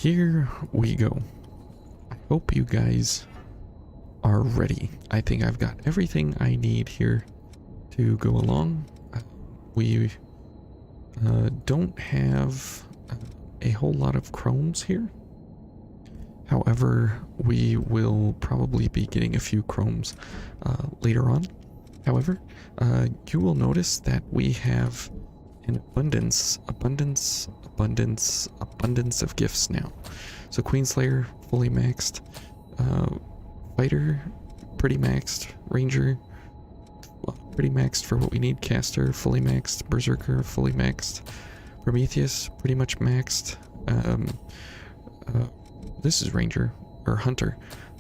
Here we go. I hope you guys are ready. I think I've got everything I need here to go along. We don't have a whole lot of chromes here. However, we will probably be getting a few chromes later on. However, you will notice that we have an abundance of gifts now. So Queenslayer, fully maxed. Fighter, pretty maxed. Ranger, pretty maxed for what we need. Caster, fully maxed. Berserker, fully maxed. Prometheus, pretty much maxed. This is Ranger, or Hunter.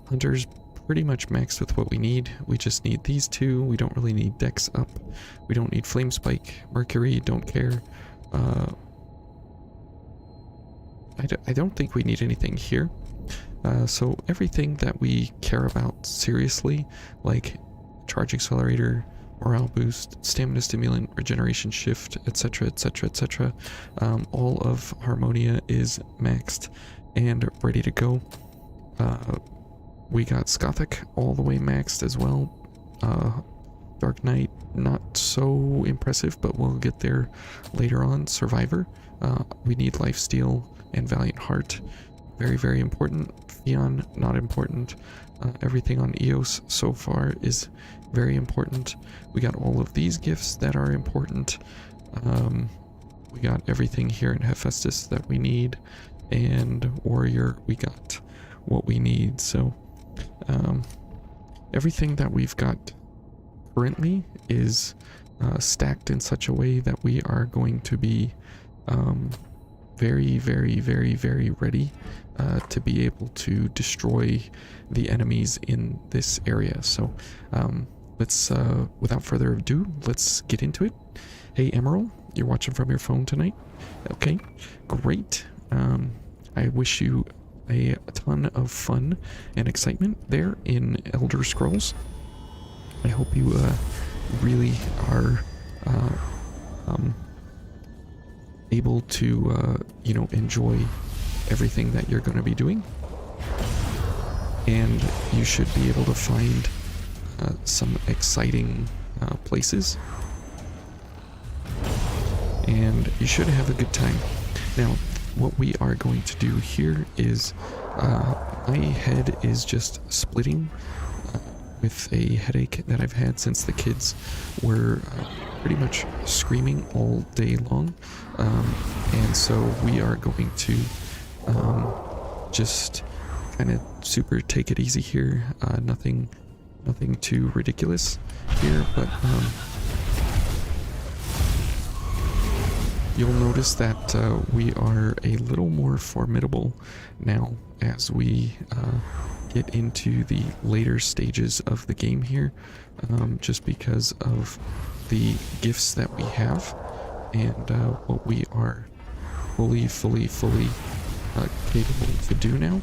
Hunter's pretty much maxed with what we need. We just need these two. We don't really need Dex up. We don't need Flame Spike. Mercury, don't care. I don't think we need anything here. So everything that we care about seriously, like Charge Accelerator, Morale Boost, Stamina Stimulant, Regeneration Shift, etc, etc, etc. All of Harmonia is maxed and ready to go. We got Skothic all the way maxed as well. Dark Knight, not so impressive, but we'll get there later on. Survivor, we need Lifesteal and Valiant Heart. Very, very important. Theon, not important. Everything on Eos so far is very important. We got all of these gifts that are important. We got everything here in Hephaestus that we need. And Warrior, we got what we need. So everything that we've got currently is stacked in such a way that we are going to be very, very, very, very ready to be able to destroy the enemies in this area. So let's, without further ado, let's get into it. Hey Emerald, you're watching from your phone tonight? Okay, great. I wish you a ton of fun and excitement there in Elder Scrolls. I hope you really are able to, you know, enjoy everything that you're going to be doing. And you should be able to find some exciting places. And you should have a good time. Now, what we are going to do here is my head is just splitting with a headache that I've had since the kids were pretty much screaming all day long, and so we are going to just kind of super take it easy here. Nothing too ridiculous here, but you'll notice that we are a little more formidable now as we get into the later stages of the game here, just because of the gifts that we have and what we are fully capable to do now,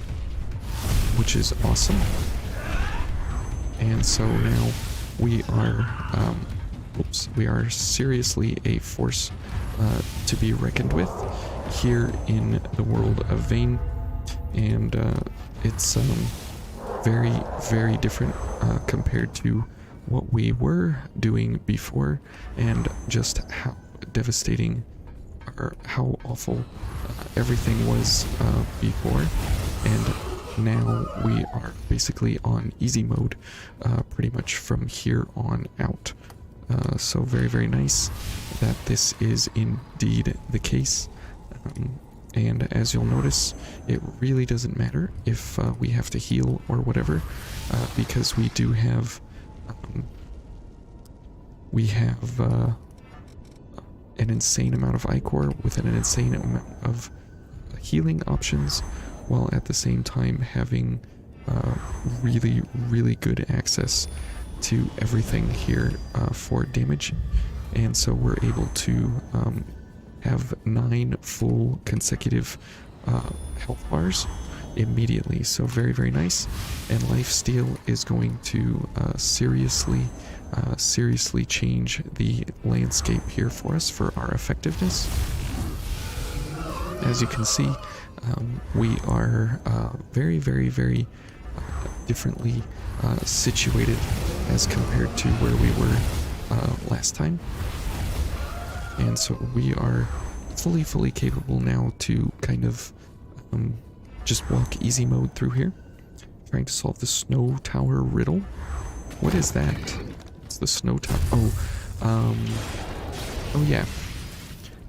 which is awesome. And so now we are seriously a force to be reckoned with here in the world of Vayne, and it's very, very different compared to what we were doing before, and just how devastating or how awful everything was before. And now we are basically on easy mode pretty much from here on out. So very, very nice that this is indeed the case. And as you'll notice, it really doesn't matter if we have to heal or whatever, because we do have an insane amount of Ichor with an insane amount of healing options, while at the same time having really, really good access to everything here for damage. And so we're able to have 9 full consecutive health bars immediately. So very, very nice. And Lifesteal is going to seriously change the landscape here for us for our effectiveness. As you can see, we are very, very, very differently situated as compared to where we were last time. And so we are fully capable now to kind of just walk easy mode through here. Trying to solve the snow tower riddle. What is that? It's the snow tower. Oh yeah.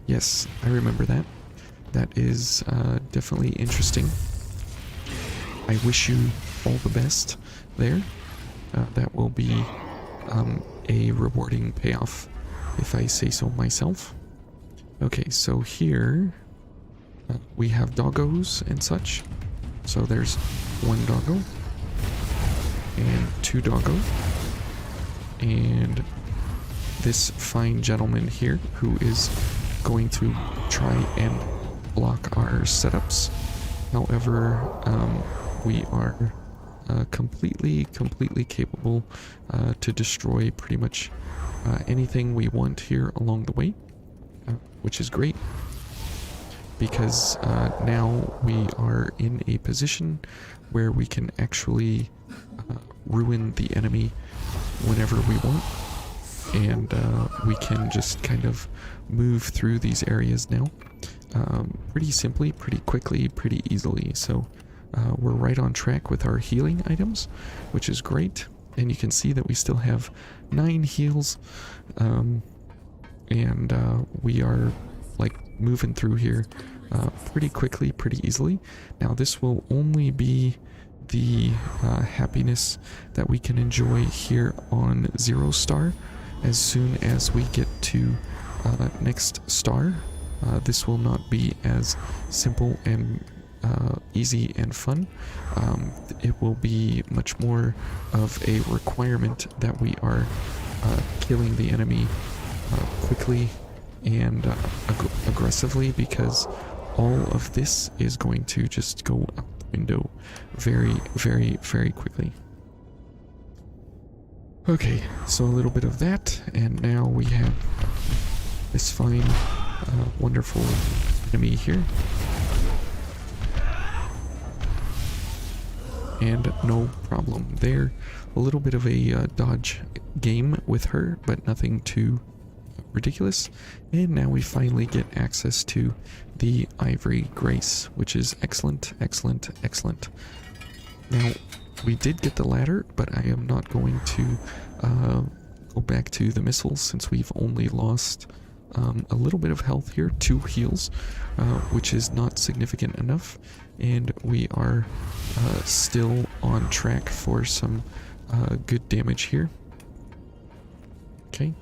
Yes, I remember that. That is definitely interesting. I wish you all the best there. That will be a rewarding payoff, if I say so myself. Okay, so here we have doggos and such. So there's one doggo and two doggo and this fine gentleman here who is going to try and block our setups. However, we are completely capable to destroy pretty much anything we want here along the way, which is great. Because now we are in a position where we can actually ruin the enemy whenever we want. And we can just kind of move through these areas now pretty simply, pretty quickly, pretty easily. So we're right on track with our healing items, which is great. And you can see that we still have 9 heals. And we are like moving through here pretty quickly, pretty easily. Now this will only be the happiness that we can enjoy here on 0 star. As soon as we get to next star, this will not be as simple and easy and fun. It will be much more of a requirement that we are killing the enemy quickly and aggressively, because all of this is going to just go out the window very quickly. Okay, so a little bit of that, and now we have this fine, wonderful enemy here. And no problem there. A little bit of a dodge game with her, but nothing too ridiculous. And now we finally get access to the Ivory Grace, which is excellent. Now, we did get the ladder, but I am not going to go back to the missiles since we've only lost a little bit of health here, 2 heals, which is not significant enough, and we are still on track for some good damage here. Okay.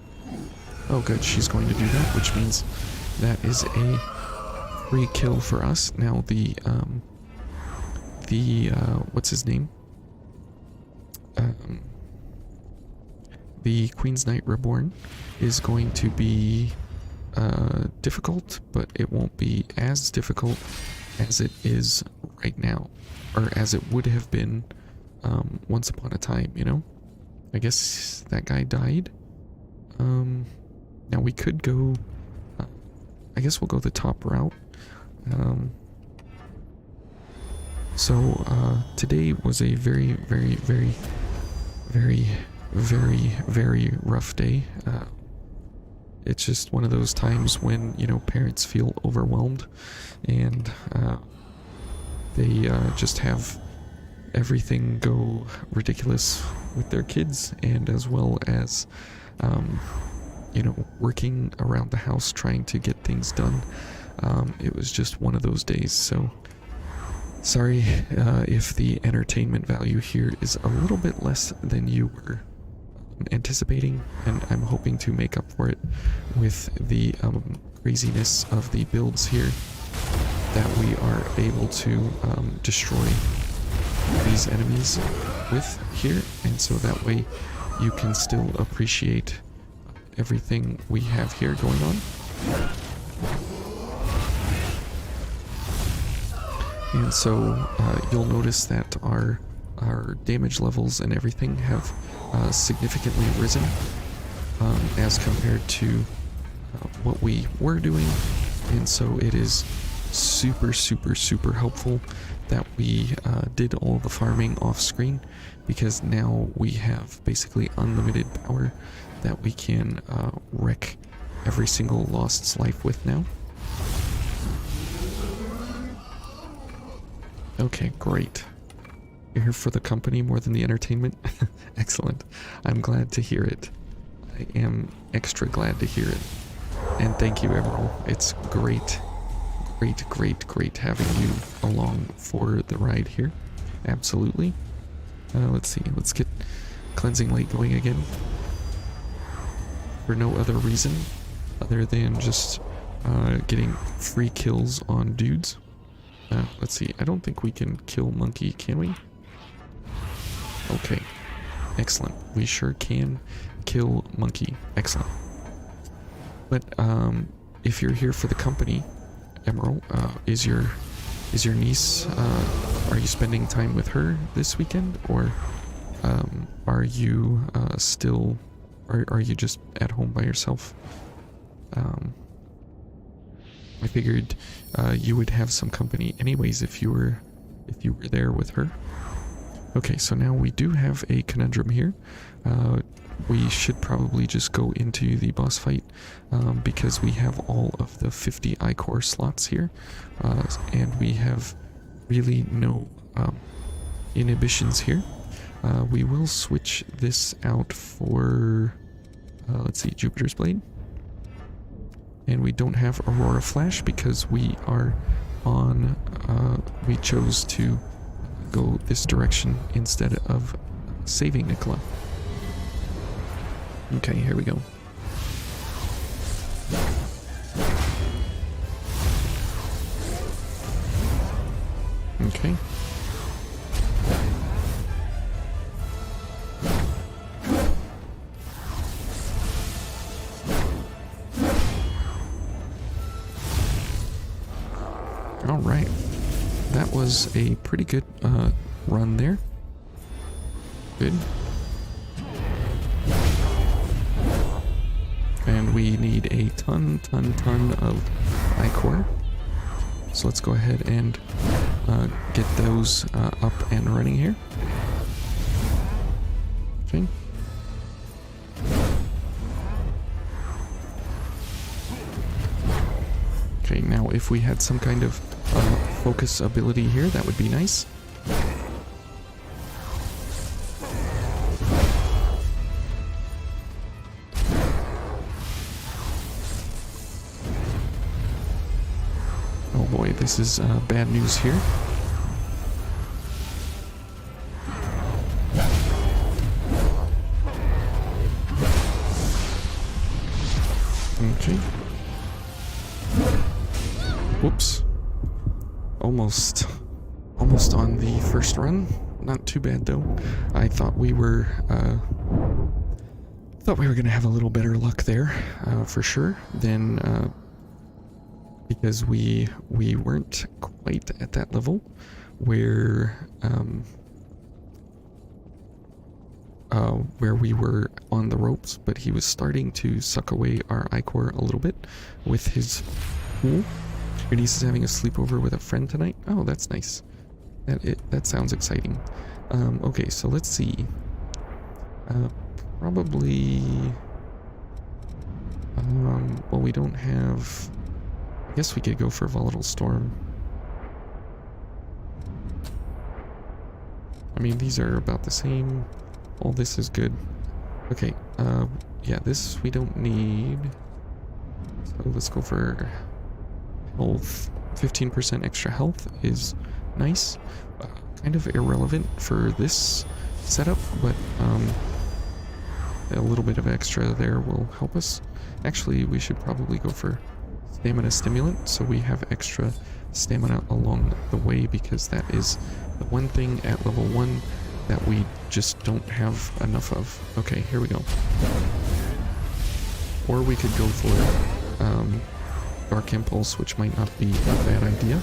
Oh good, she's going to do that, which means that is a free kill for us. Now the what's his name? The Queen's Knight Reborn is going to be difficult, but it won't be as difficult as it is right now, or as it would have been once upon a time, you know? I guess that guy died. Now we could go, I guess we'll go the top route. So today was a very rough day. It's just one of those times when, you know, parents feel overwhelmed and they just have everything go ridiculous with their kids, and as well as you know, working around the house trying to get things done. It was just one of those days, so sorry if the entertainment value here is a little bit less than you were anticipating, and I'm hoping to make up for it with the craziness of the builds here, that we are able to destroy these enemies with here, and so that way you can still appreciate everything we have here going on. And so you'll notice that our damage levels and everything have significantly risen as compared to what we were doing, and so it is super, super, super helpful that we did all the farming off screen, because now we have basically unlimited power that we can wreck every single Lost's life with now. Okay, great. You're here for the company more than the entertainment? Excellent. I'm glad to hear it. I am extra glad to hear it. And thank you, Emerald. It's great, great having you along for the ride here. Absolutely. Let's see. Let's get Cleansing Light going again. For no other reason other than just getting free kills on dudes. Let's see. I don't think we can kill Monkey, can we? Okay. Excellent. We sure can kill Monkey. Excellent. But if you're here for the company, Emerald, is your niece, are you spending time with her this weekend, or are you still, are you just at home by yourself? I figured you would have some company anyways if you were there with her. Okay, so now we do have a conundrum here. We should probably just go into the boss fight because we have all of the 50 I-Core slots here, and we have really no inhibitions here. We will switch this out for, let's see, Jupiter's Blade. And we don't have Aurora Flash because we are on, we chose to go this direction instead of saving Nicola. Okay, here we go. Okay. All right. That was a pretty good run there. Good. And we need a ton of I-Core. So let's go ahead and get those up and running here. Okay. Okay, now if we had some kind of focus ability here, that would be nice. Oh boy, this is bad news here. Okay. Whoops. Almost on the first run. Not too bad though. I thought we were gonna have a little better luck there, for sure, than because we weren't quite at that level where we were on the ropes, but he was starting to suck away our I-Core a little bit with his pool. Your niece is having a sleepover with a friend tonight? Oh, that's nice. That sounds exciting. Okay, so let's see. Probably... well, we don't have... I guess we could go for Volatile Storm. I mean, these are about the same. All this is good. Okay, yeah, this we don't need. So let's go for health. 15% extra health is nice. Kind of irrelevant for this setup, but a little bit of extra there will help us. Actually, we should probably go for Stamina Stimulant, so we have extra stamina along the way, because that is the one thing at level 1 that we just don't have enough of. Okay, here we go. Or we could go for Dark Impulse, which might not be a bad idea.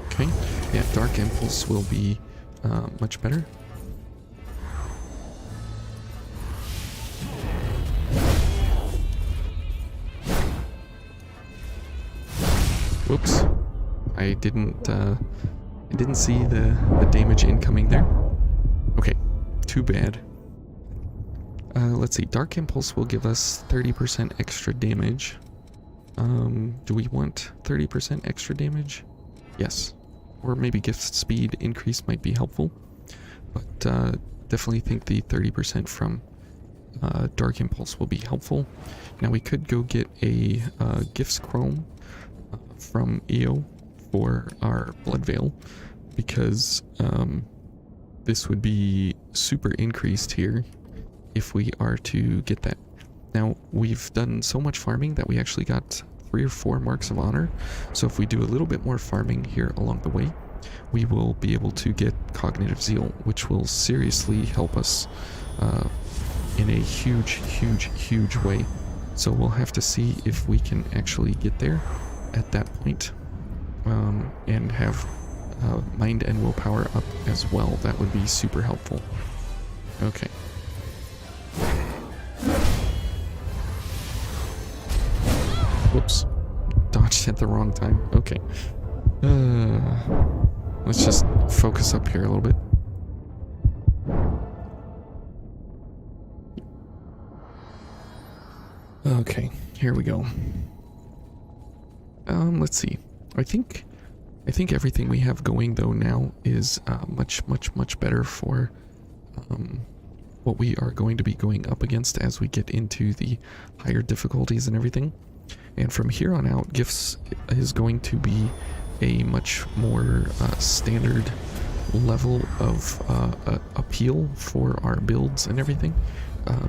Okay, yeah, Dark Impulse will be much better. Whoops. I didn't see the damage incoming there. Okay, too bad. Let's see, Dark Impulse will give us 30% extra damage. Do we want 30% extra damage? Yes. Or maybe gift speed increase might be helpful. But definitely think the 30% from Dark Impulse will be helpful. Now we could go get a Gifts Chrome from EO for our Blood Veil, because this would be super increased here if we are to get that. Now, we've done so much farming that we actually got 3 or 4 marks of honor, so if we do a little bit more farming here along the way, we will be able to get Cognitive Zeal, which will seriously help us in a huge way. So we'll have to see if we can actually get there at that point, and have mind and willpower up as well. That would be super helpful. Okay. Whoops. Dodged at the wrong time. Okay. Let's just focus up here a little bit. Okay, here we go. Let's see. I think everything we have going though now is much better for what we are going to be going up against as we get into the higher difficulties and everything. And from here on out, Gifts is going to be a much more standard level of appeal for our builds and everything,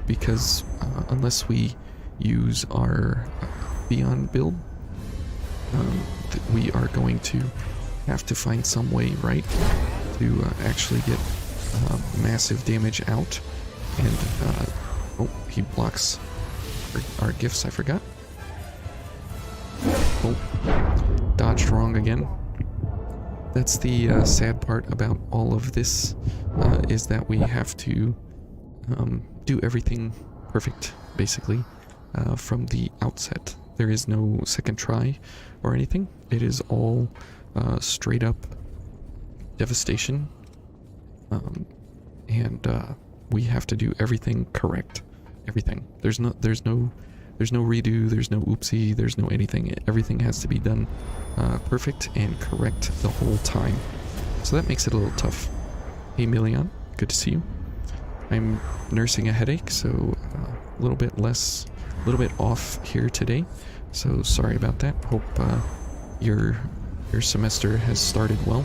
because unless we use our Beyond build, we are going to have to find some way, right, to actually get massive damage out. And oh, he blocks our gifts, I forgot. Oh, dodged wrong again. That's the sad part about all of this, is that we have to do everything perfect, basically, from the outset. There is no second try or anything. It is all straight up devastation, and we have to do everything correct. Everything. There's no redo. There's no oopsie. There's no anything. Everything has to be done perfect and correct the whole time. So that makes it a little tough. Hey, Milion, good to see you. I'm nursing a headache, so a little bit off here today. So sorry about that. Hope your semester has started well.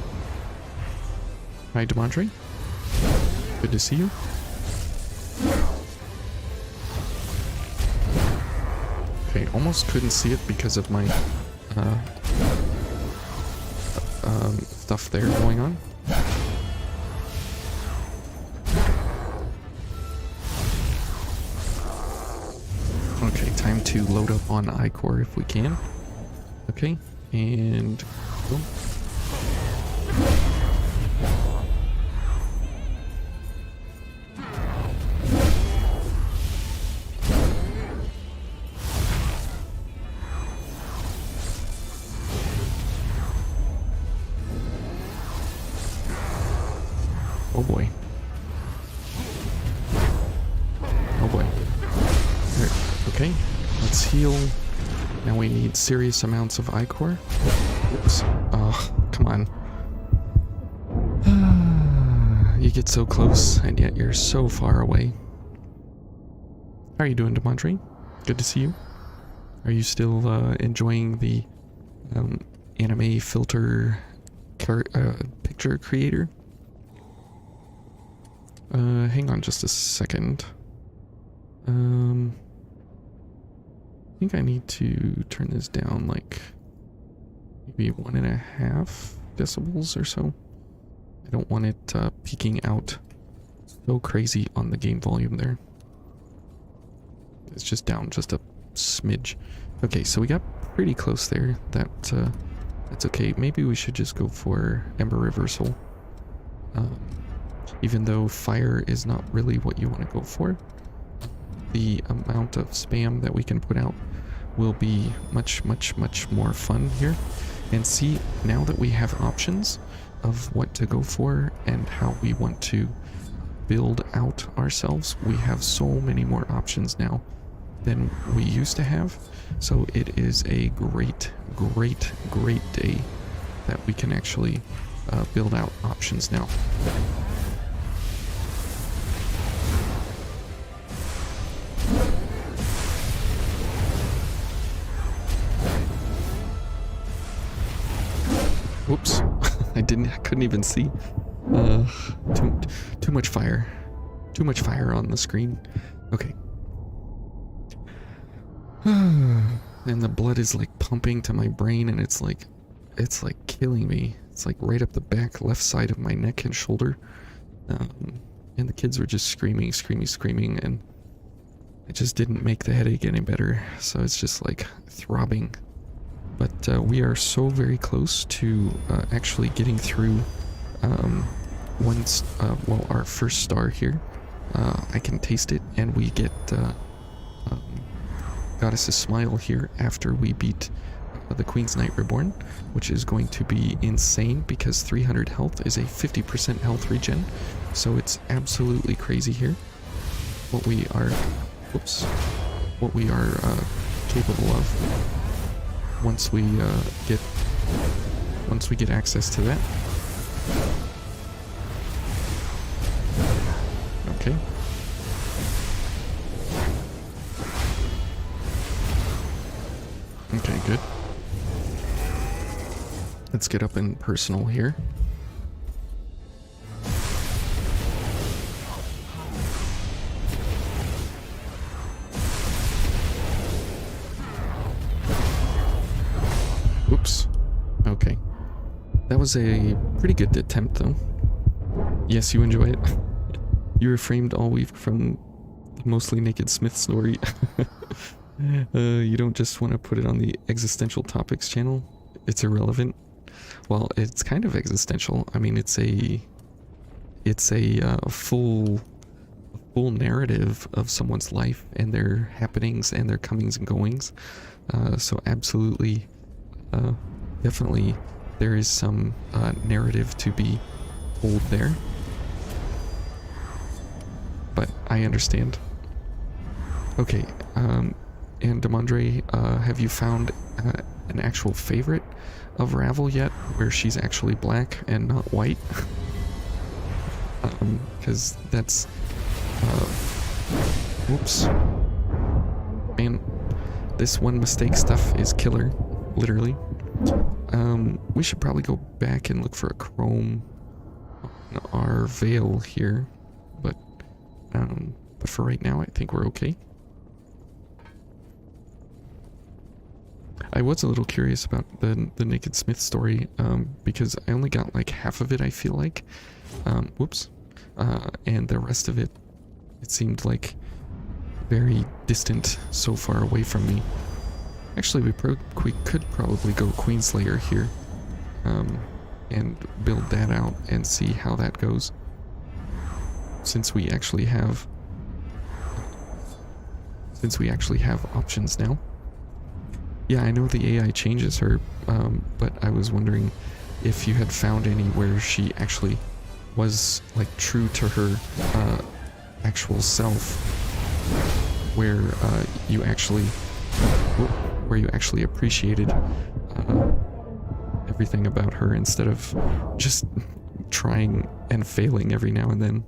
Hi, Demondre. Good to see you. Okay, almost couldn't see it because of my stuff there going on. Okay, time to load up on iCore if we can. Okay, and boom. Oh boy. Oh boy. There. Okay, let's heal. Now we need serious amounts of iCore. Oops. Oh, come on. You get so close, and yet you're so far away. How are you doing, Demondre? Good to see you. Are you still enjoying the anime filter picture creator? Hang on just a second. I think I need to turn this down like maybe 1.5 decibels or so. I don't want it peaking out so crazy on the game volume there. It's just down just a smidge. Okay, so we got pretty close there. That's okay. Maybe we should just go for Ember Reversal. Even though fire is not really what you want to go for, the amount of spam that we can put out will be much more fun here. and see, now that we have options of what to go for and how we want to build out ourselves, we have so many more options now than we used to have. So it is a great day that we can actually build out options now. Whoops. I couldn't even see. Too much fire. Too much fire on the screen. Okay. And the blood is like pumping to my brain, and it's like killing me. It's like right up the back left side of my neck and shoulder. And the kids were just screaming, and it just didn't make the headache any better. So it's just like throbbing. But we are so very close to actually getting through our first star here. I can taste it, and we get Goddess's Smile here after we beat the Queen's Knight Reborn, which is going to be insane because 300 health is a 50% health regen. So it's absolutely crazy here what we are capable of once we get access to that. Okay. Okay, good. Let's get up in personal here. Oops. Okay. That was a pretty good attempt, though. Yes, you enjoy it. You reframed all week from the mostly naked Smith story. You don't just want to put it on the existential topics channel. It's irrelevant. Well, it's kind of existential. I mean, it's a full narrative of someone's life and their happenings and their comings and goings. So absolutely, definitely, there is some narrative to be told there. But I understand. Okay, and Demondre, have you found an actual favorite of Ravel yet, where she's actually black and not white? Because that's... whoops. Man, this one mistake stuff is killer, literally. We should probably go back and look for a chrome on our veil here, but for right now, I think we're okay. I was a little curious about the Naked Smith story, because I only got like half of it, I feel like. Whoops. And the rest of it, it seemed like very distant, so far away from me. Actually, we could probably go Queenslayer here, and build that out and see how that goes. Since we actually have options now. Yeah, I know the AI changes her, but I was wondering if you had found any where she actually was like true to her actual self, where you actually appreciated everything about her instead of just trying and failing every now and then.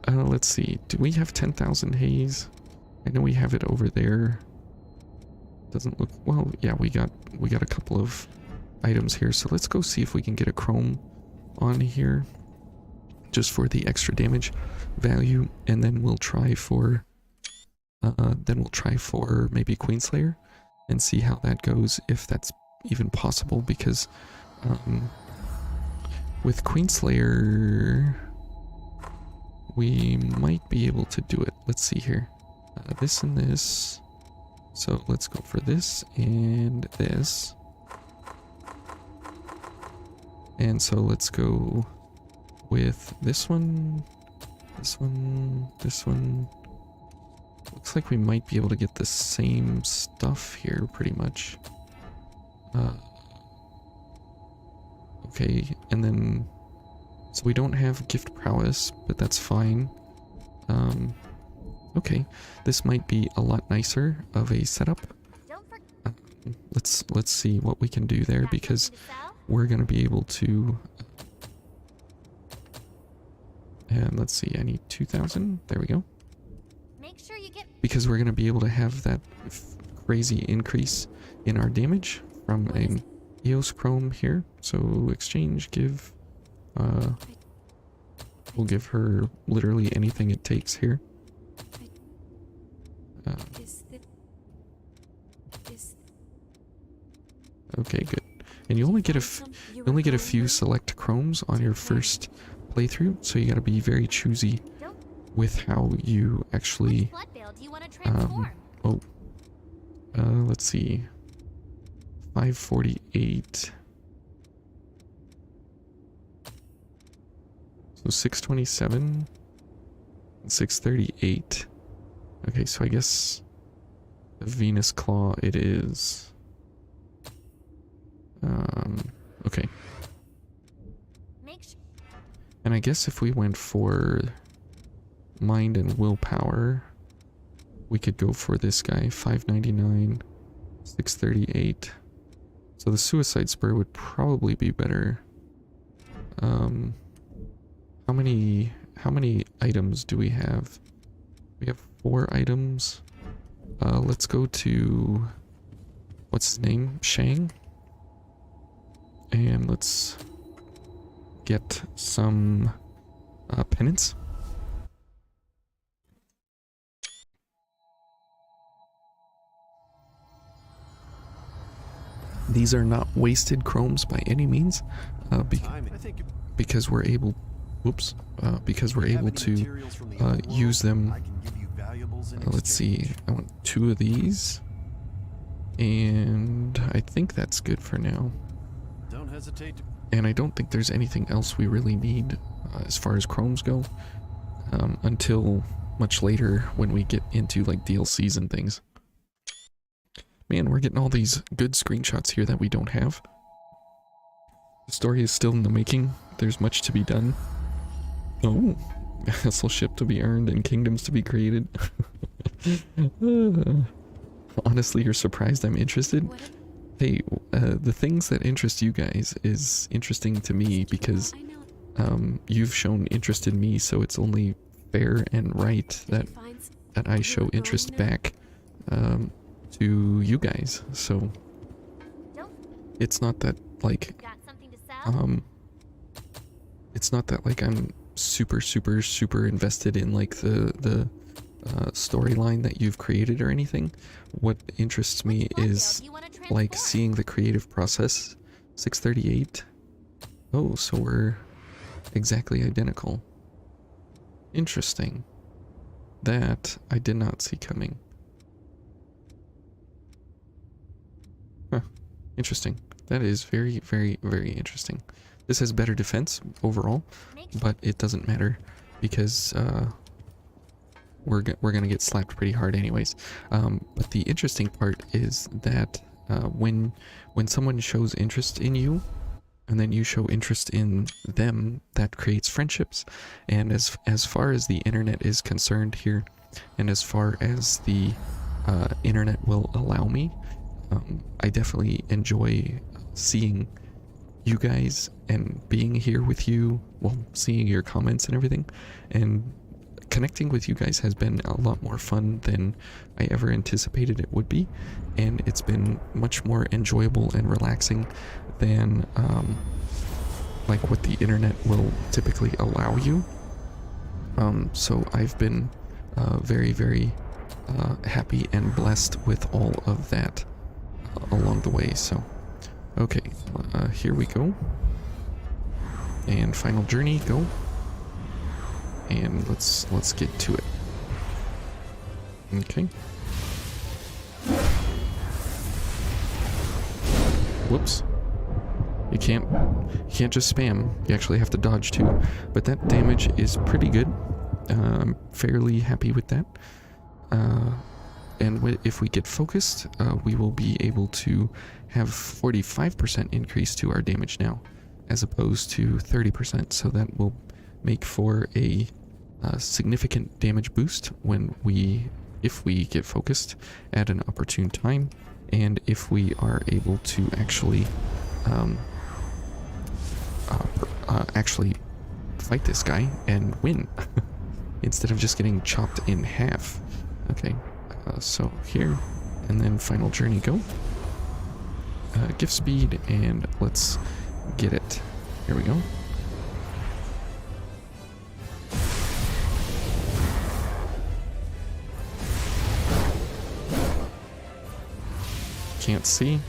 Let's see, do we have 10,000 haze? I know we have it over there. Doesn't look... well, yeah, we got a couple of items here, so let's go see if we can get a chrome on here just for the extra damage value, and then we'll try for maybe Queenslayer and see how that goes, if that's even possible, because with Queenslayer we might be able to do it. Let's see here. This and this. So let's go for this and this. And so let's go with this one, this one, this one. Looks like we might be able to get the same stuff here, pretty much. Okay, and then... So we don't have gift prowess, but that's fine. Okay, this might be a lot nicer of a setup. Let's see what we can do there, because we're gonna be able to... And let's see, I need 2,000. There we go. Because we're gonna be able to have that crazy increase in our damage from an EOS Chrome here. So exchange, give... we'll give her literally anything it takes here. Okay, good. And you only get a few select chromes on your first playthrough, so you gotta be very choosy with how you actually let's see. 548. So 627 and 638. Okay, so I guess the Venus Claw it is. Okay. And I guess if we went for mind and willpower, we could go for this guy, 599, 638. So the suicide spur would probably be better. How many items do we have? We have 4 items. Let's go to, what's his name? Shang. And let's get some penance. These are not wasted chromes by any means, because we're able, because we're able to use them. Let's see, I want 2 of these, and I think that's good for now. Don't hesitate. And I don't think there's anything else we really need as far as chromes go, until much later when we get into like DLCs and things. Man, we're getting all these good screenshots here that we don't have. The story is still in the making. There's much to be done. Oh, vessel ship to be earned and kingdoms to be created. Honestly, you're surprised I'm interested? Hey, the things that interest you guys is interesting to me because you've shown interest in me, so it's only fair and right that I show interest back to you guys. So it's not that like it's not that like I'm super invested in like the storyline that you've created or anything. What interests me is like seeing the creative process. 638. Oh, so we're exactly identical. Interesting. That I did not see coming. Huh. Interesting. That is very interesting. This has better defense overall, but it doesn't matter because we're gonna get slapped pretty hard anyways. But the interesting part is that when someone shows interest in you, and then you show interest in them, that creates friendships. And as far as the internet is concerned here, and as far as the internet will allow me, I definitely enjoy seeing you guys and being here with you, well, seeing your comments and everything, and connecting with you guys has been a lot more fun than I ever anticipated it would be, and it's been much more enjoyable and relaxing than like what the internet will typically allow you. So I've been very happy and blessed with all of that along the way. So okay, here we go, and final journey, go. And let's get to it. Okay. Whoops. You can't just spam. You actually have to dodge too. But that damage is pretty good. I'm fairly happy with that. And if we get focused, we will be able to have 45% increase to our damage now, as opposed to 30%. So that will make for a significant damage boost if we get focused at an opportune time, and if we are able to actually actually fight this guy and win instead of just getting chopped in half. Okay. So here, and then final journey go. Gift speed, and let's get it. Here we go. Can't see.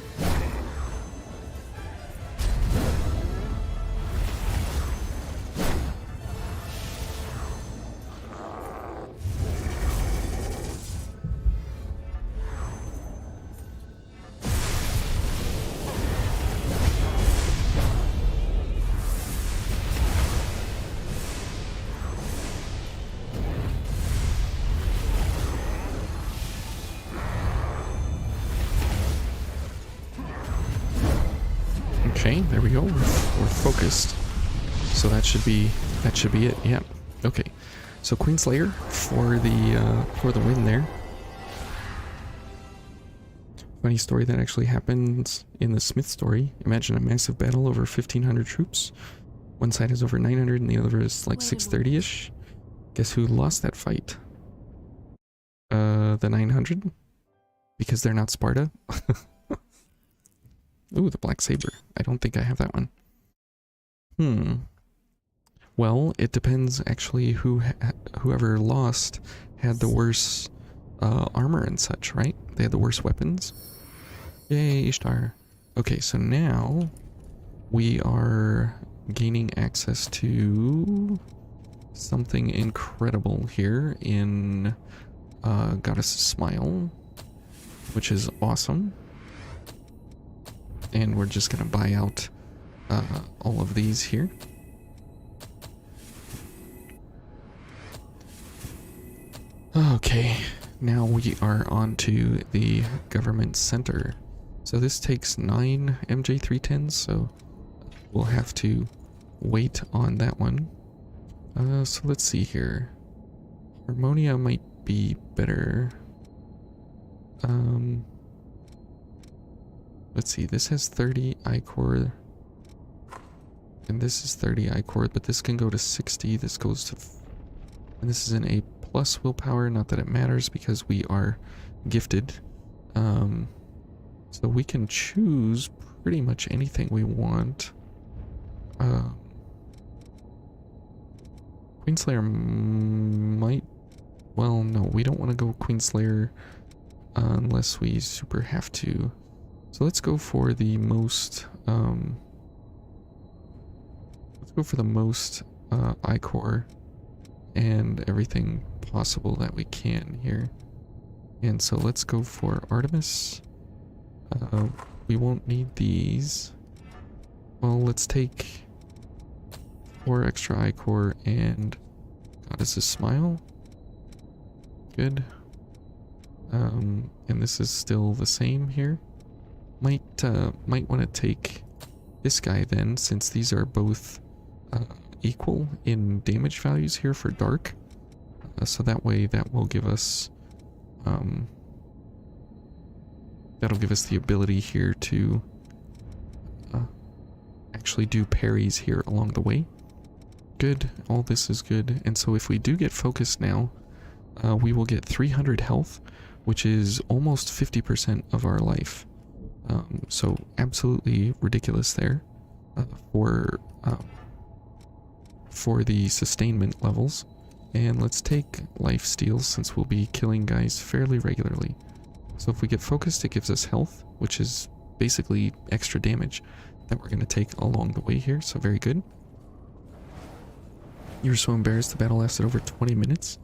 Okay, there we go. We're focused. So that should be it. Yeah. Okay. So Queenslayer for the win there. Funny story that actually happens in the Smith story. Imagine a massive battle over 1,500 troops. One side has over 900 and the other is like 630-ish. Guess who lost that fight? The 900? Because they're not Sparta? Ooh, the Black Saber. I don't think I have that one. Well, it depends actually whoever lost had the worse armor and such, right? They had the worst weapons. Yay, Ishtar. Okay, so now we are gaining access to something incredible here in Goddess's Smile, which is awesome. And we're just gonna buy out all of these here. Okay, now we are on to the government center. So this takes 9 MJ310s, so we'll have to wait on that one. So let's see here. Harmonia might be better. Let's see, this has 30 I-core, and this is 30 I-core, but this can go to 60, this goes to... And this is an A+ willpower, not that it matters because we are gifted. So we can choose pretty much anything we want. Queenslayer might... Well, no, we don't want to go Queenslayer unless we super have to. So let's go for the most, I-core and everything possible that we can here. And so let's go for Artemis. We won't need these. Well, let's take 4 extra I-core and Goddess's Smile. Good. And this is still the same here. Might want to take this guy then, since these are both equal in damage values here for Dark. So that way that will give us the ability here to actually do parries here along the way. Good, all this is good. And so if we do get focused now, we will get 300 health, which is almost 50% of our life. So absolutely ridiculous there for the sustainment levels. And let's take life steals since we'll be killing guys fairly regularly. So if we get focused, it gives us health, which is basically extra damage that we're going to take along the way here. So very good. You were so embarrassed the battle lasted over 20 minutes?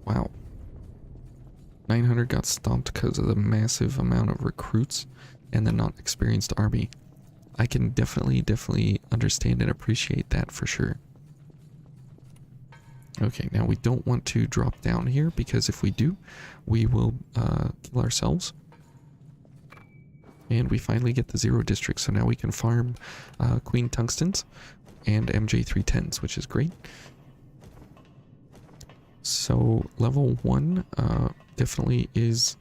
Wow. 900 got stomped because of the massive amount of recruits and the not experienced army. I can definitely understand and appreciate that for sure. Okay, now we don't want to drop down here, because if we do, we will kill ourselves. And we finally get the 0 district, so now we can farm Queen Tungstens and MJ310s, which is great. So level 1 definitely is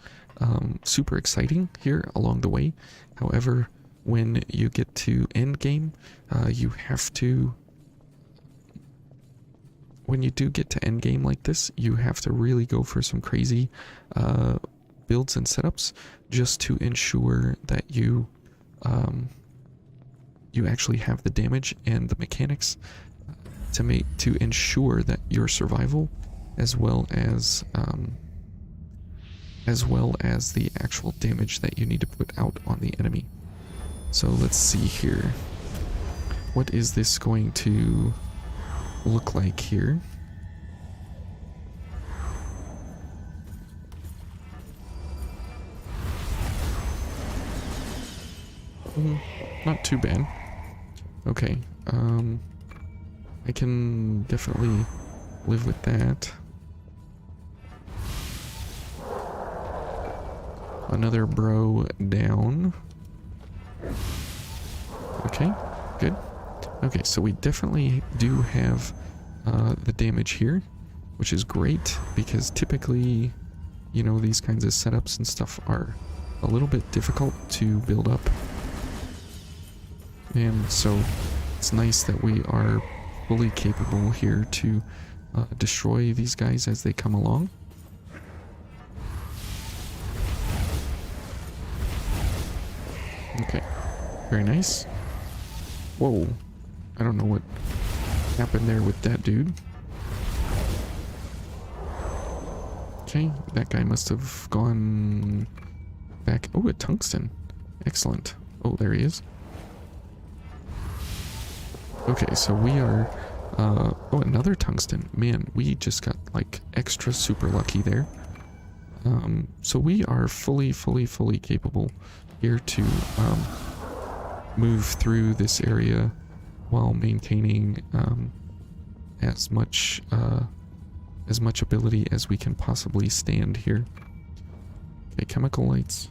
super exciting here along the way. However, when you get to end game, you have to... When you do get to end game like this, you have to really go for some crazy builds and setups just to ensure that you you actually have the damage and the mechanics to ensure that your survival, as well as the actual damage that you need to put out on the enemy. So let's see here. What is this going to look like here? Not too bad. Okay, I can definitely live with that. Another bro down. Okay, good. Okay, so we definitely do have the damage here, which is great, because typically, you know, these kinds of setups and stuff are a little bit difficult to build up. And so it's nice that we are fully capable here to destroy these guys as they come along. Okay, very nice. Whoa, I don't know what happened there with that dude. Okay, that guy must have gone back. Oh, a tungsten. Excellent. Oh, there he is. Okay, so we are... oh, another tungsten. Man, we just got, like, extra super lucky there. So we are fully capable here to move through this area while maintaining as much ability as we can possibly stand here. Okay, chemical lights.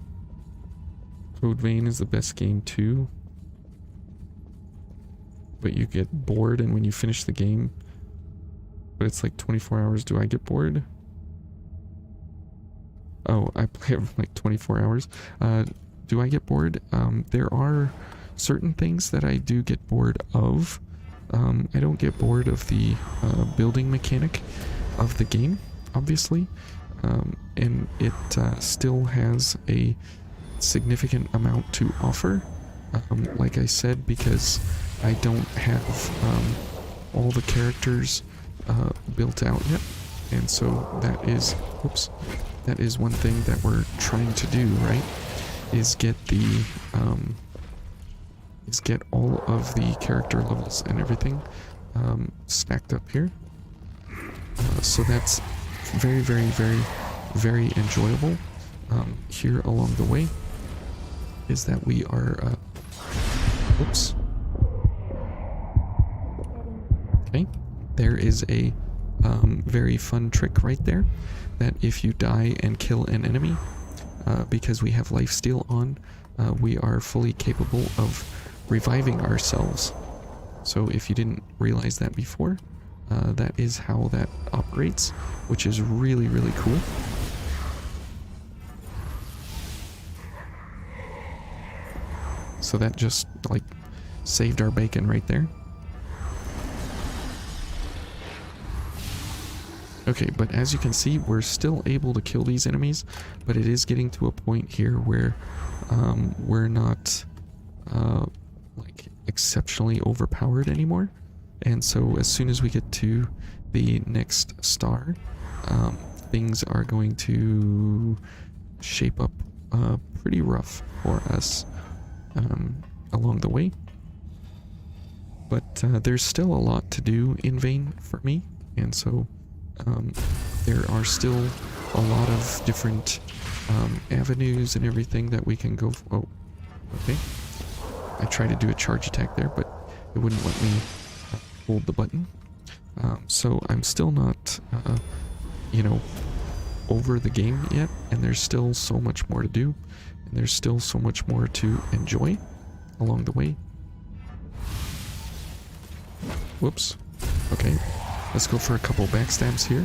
Code Vein is the best game too. But you get bored, and when you finish the game, but it's like 24 hours. Do I get bored? Oh, I play it for like 24 hours. Do I get bored? There are certain things that I do get bored of. I don't get bored of the building mechanic of the game, obviously. And it still has a significant amount to offer. Like I said, because I don't have all the characters built out yet, and so that is, whoops, that is one thing that we're trying to do, right? Is get the get all of the character levels and everything stacked up here. So that's very enjoyable. Here along the way is that we are whoops. Okay, there is a very fun trick right there, that if you die and kill an enemy, because we have lifesteal on, we are fully capable of reviving ourselves. So if you didn't realize that before, that is how that operates, which is really cool. So that just like saved our bacon right there. Okay, but as you can see, we're still able to kill these enemies, but it is getting to a point here where we're not like exceptionally overpowered anymore. And so as soon as we get to the next star, things are going to shape up pretty rough for us along the way. But there's still a lot to do in Vein for me, and so there are still a lot of different avenues and everything that we can go for. Oh, okay. I tried to do a charge attack there, but it wouldn't let me hold the button. So I'm still not, you know, over the game yet, and there's still so much more to do, and there's still so much more to enjoy along the way. Whoops. Okay, let's go for a couple backstabs here.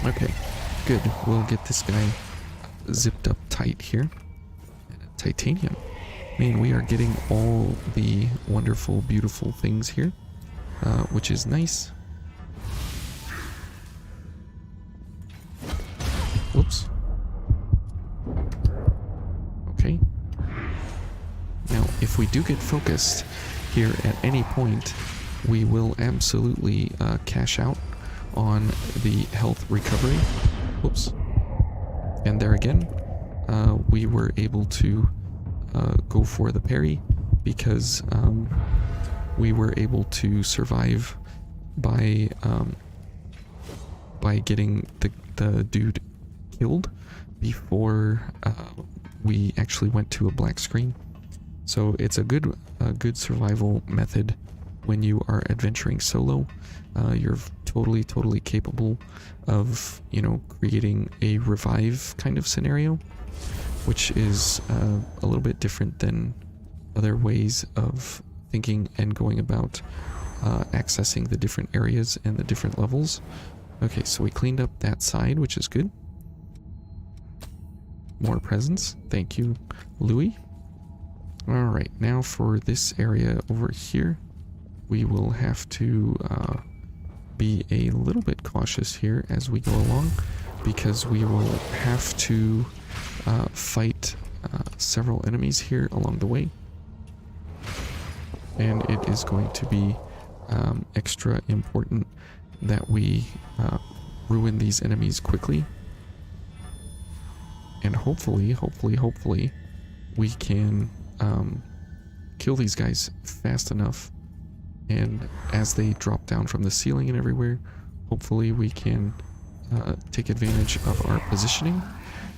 Okay, good. We'll get this guy zipped up tight here. Titanium. Man, we are getting all the wonderful, beautiful things here, which is nice. Whoops. Okay. Now, if we do get focused here at any point, we will absolutely cash out on the health recovery. Whoops. And there again, we were able to go for the parry because we were able to survive by getting the dude killed before we actually went to a black screen. So it's a good survival method when you are adventuring solo. You're totally capable of, you know, creating a revive kind of scenario, which is a little bit different than other ways of thinking and going about accessing the different areas and the different levels. Okay, so we cleaned up that side, which is good. More presents. Thank you, Louis. Alright, now for this area over here, we will have to be a little bit cautious here as we go along, because we will have to fight several enemies here along the way, and it is going to be extra important that we ruin these enemies quickly, and hopefully we can kill these guys fast enough, and as they drop down from the ceiling and everywhere, hopefully we can take advantage of our positioning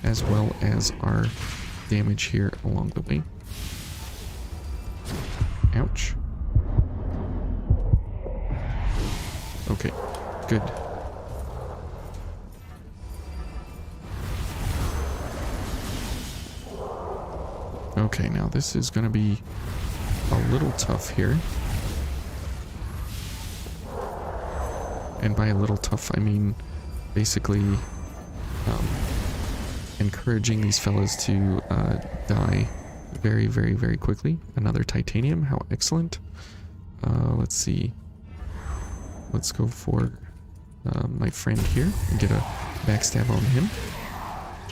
as well as our damage here along the way. Ouch. Okay, good. Okay, now this is gonna be a little tough here. And by a little tough, I mean basically encouraging these fellas to die very quickly. Another titanium, how excellent. Let's see. Let's go for my friend here and get a backstab on him.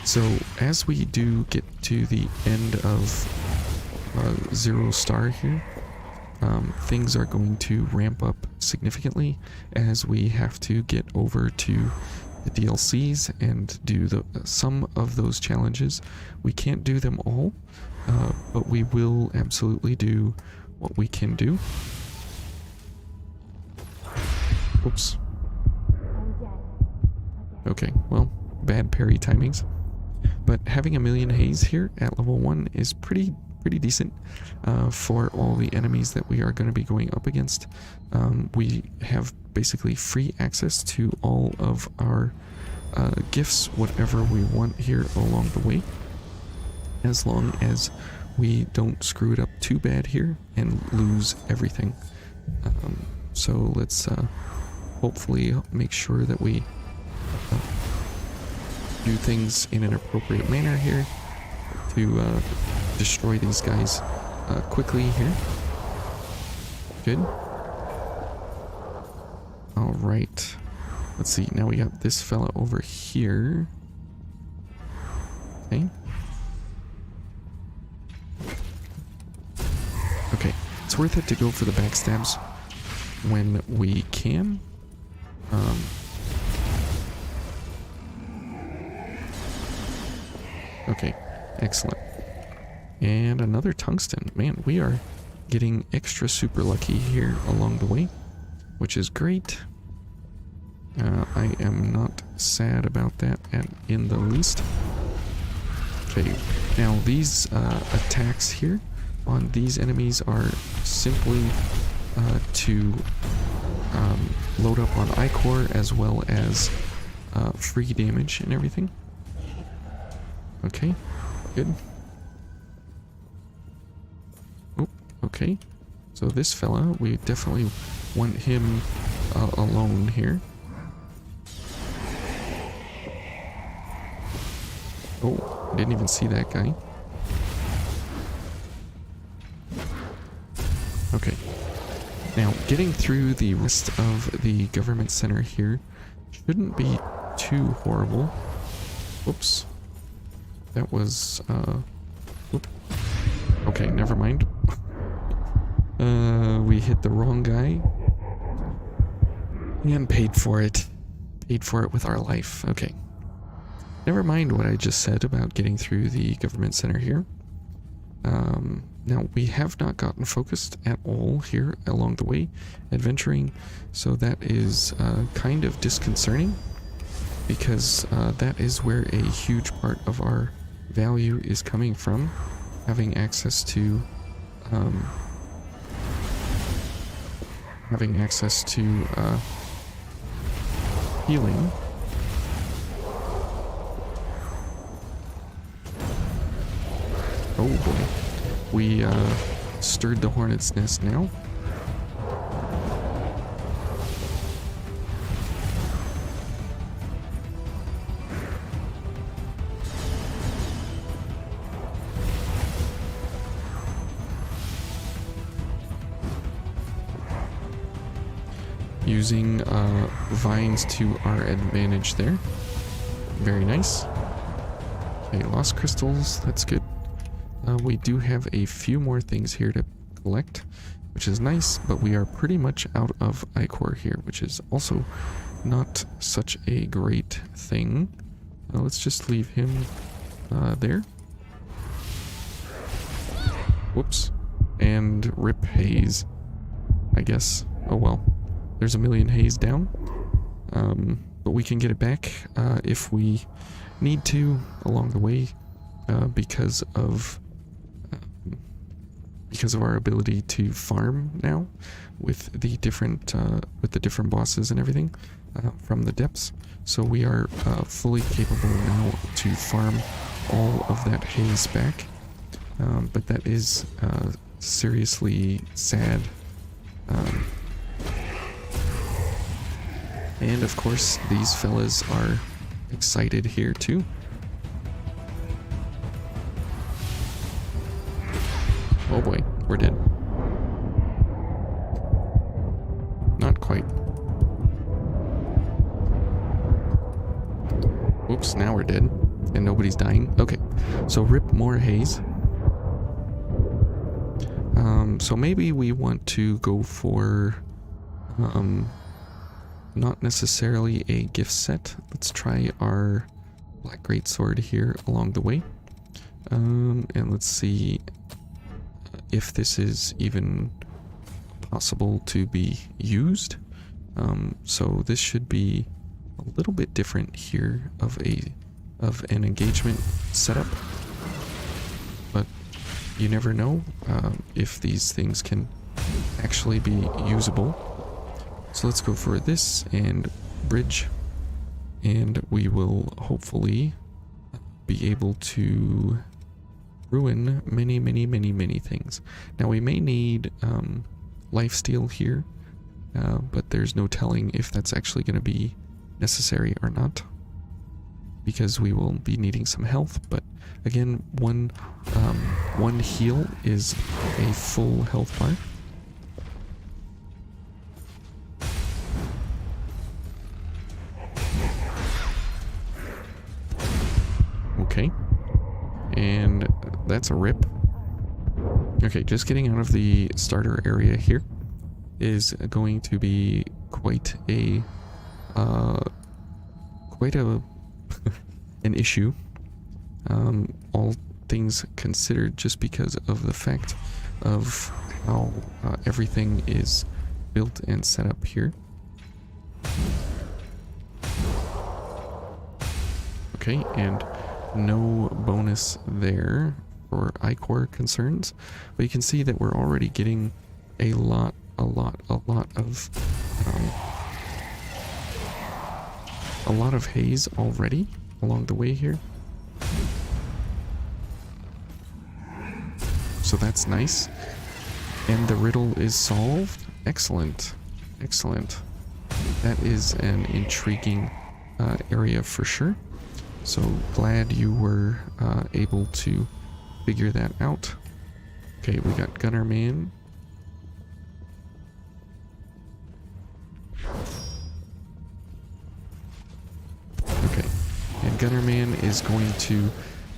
So as we do get to the end of 0 star here, things are going to ramp up significantly as we have to get over to the DLCs and do some of those challenges. We can't do them all, but we will absolutely do what we can do. Oops. Okay, well, bad parry timings. But having a million haze here at level 1 is pretty decent for all the enemies that we are going to be going up against. We have basically free access to all of our gifts, whatever we want here along the way, as long as we don't screw it up too bad here and lose everything. So let's hopefully make sure that we do things in an appropriate manner here to destroy these guys quickly here. Good. Alright. Let's see, now we got this fella over here. Okay. Okay, it's worth it to go for the backstabs when we can. Okay, excellent. And another tungsten. Man, we are getting extra super lucky here along the way, which is great. I am not sad about that in the least. Okay, now these attacks here on these enemies are simply to load up on ichor as well as free damage and everything. Okay, good. Oh, okay. So this fella, we definitely want him alone here. Oh, I didn't even see that guy. Okay. Now, getting through the rest of the government center here shouldn't be too horrible. Whoops. That was, whoop. Okay, never mind. We hit the wrong guy. And paid for it. Paid for it with our life. Okay. Never mind what I just said about getting through the government center here. Now, we have not gotten focused at all here along the way, adventuring, so that is kind of disconcerting, because that is where a huge part of our value is coming from, having access to healing. Oh boy. We stirred the hornet's nest now. Using vines to our advantage there. Very nice. Okay, lost crystals, that's good. We do have a few more things here to collect, which is nice, but we are pretty much out of ichor here, which is also not such a great thing. Let's just leave him there. Whoops. And rip haze, I guess. Oh well. There's a million haze down. But we can get it back if we need to along the way because of our ability to farm now with the different bosses and everything from the depths. So we are fully capable now to farm all of that haze back. But that is seriously sad. And of course, these fellas are excited here too. Oh boy, we're dead. Not quite. Whoops, now we're dead. And nobody's dying. Okay, so rip more haze. So maybe we want to go for not necessarily a gift set. Let's try our black greatsword here along the way. And let's see if this is even possible to be used. So this should be a little bit different here of an engagement setup, but you never know if these things can actually be usable. So let's go for this and bridge, and we will hopefully be able to ruin many things. Now we may need lifesteal here, but there's no telling if that's actually going to be necessary or not, because we will be needing some health. But again, one heal is a full health bar. Okay, and that's a rip. Okay, just getting out of the starter area here is going to be quite an issue, all things considered, just because of the fact of how everything is built and set up here. Okay, and no bonus there for iCore concerns, but you can see that we're already getting a lot of haze already along the way here. So that's nice. And the riddle is solved. Excellent. Excellent. That is an intriguing area for sure. So glad you were able to figure that out. Okay, we got Gunner Man. Okay, and Gunner Man is going to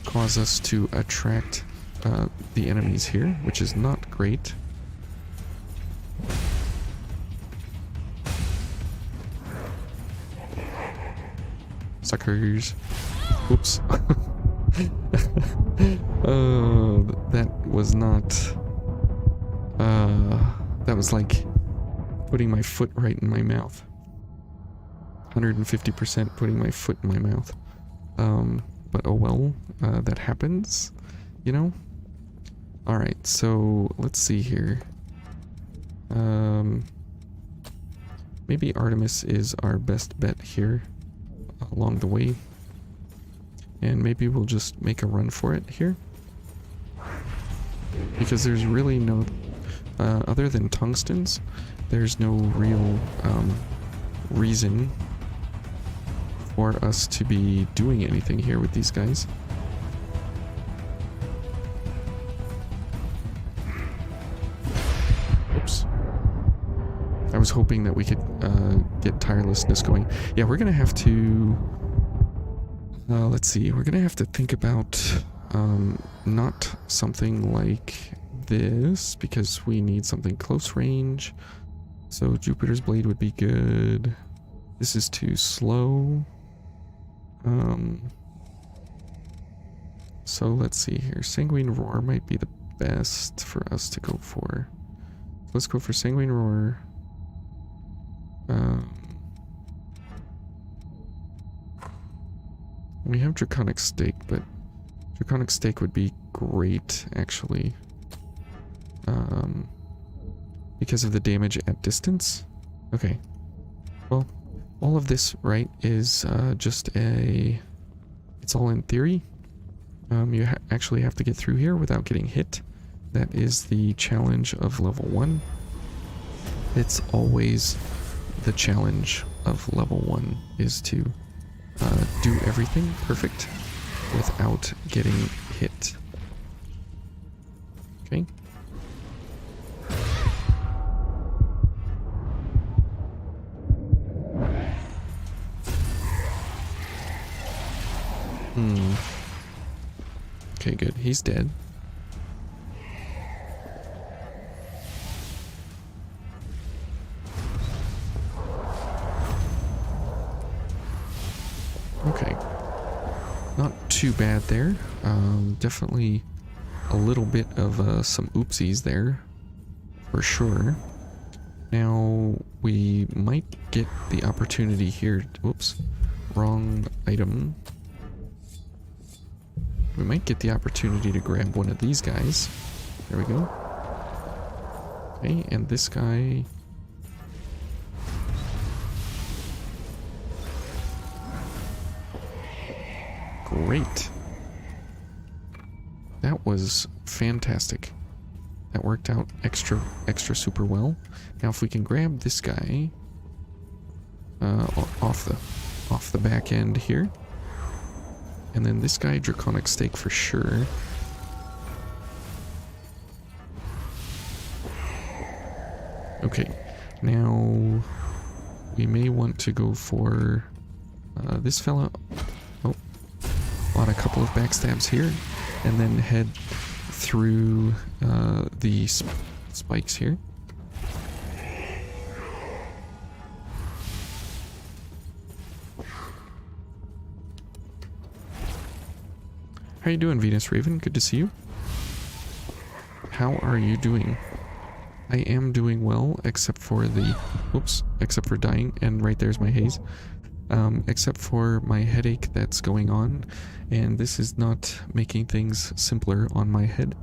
cause us to attract the enemies here, which is not great. Suckers. Oops. That was not... that was like putting my foot right in my mouth. 150% putting my foot in my mouth. But oh well, that happens, you know? Alright, so let's see here. Maybe Artemis is our best bet here along the way. And maybe we'll just make a run for it here. Because there's really no... other than tungstens, there's no real reason for us to be doing anything here with these guys. Oops. I was hoping that we could get tirelessness going. Yeah, we're gonna have to... let's see, we're gonna have to think about not something like this, because we need something close range. So Jupiter's Blade would be good. This is too slow. So let's see here. Sanguine Roar might be the best for us to go for. Let's go for Sanguine Roar. We have Draconic Stake, but Draconic Stake would be great, actually. Because of the damage at distance? Okay. Well, all of this, right, is just a... It's all in theory. You actually have to get through here without getting hit. That is the challenge of level 1. It's always the challenge of level 1, is to do everything perfect without getting hit. Okay. Okay, good. He's dead. Okay. Not too bad there. Definitely a little bit of some oopsies there, for sure. Now, we might get the opportunity here... Whoops. Wrong item. We might get the opportunity to grab one of these guys. There we go. Okay, and this guy... Great. That was fantastic. That worked out extra super well. Now if we can grab this guy off the back end here. And then this guy, Draconic Stake for sure. Okay, now we may want to go for this fella. Oh, on a couple of backstabs here, and then head through the spikes here. How you doing, Venus Raven? Good to see you. How are you doing? I am doing well, except for the... Oops, except for dying, and right there's my haze. except for my headache that's going on, and this is not making things simpler on my head.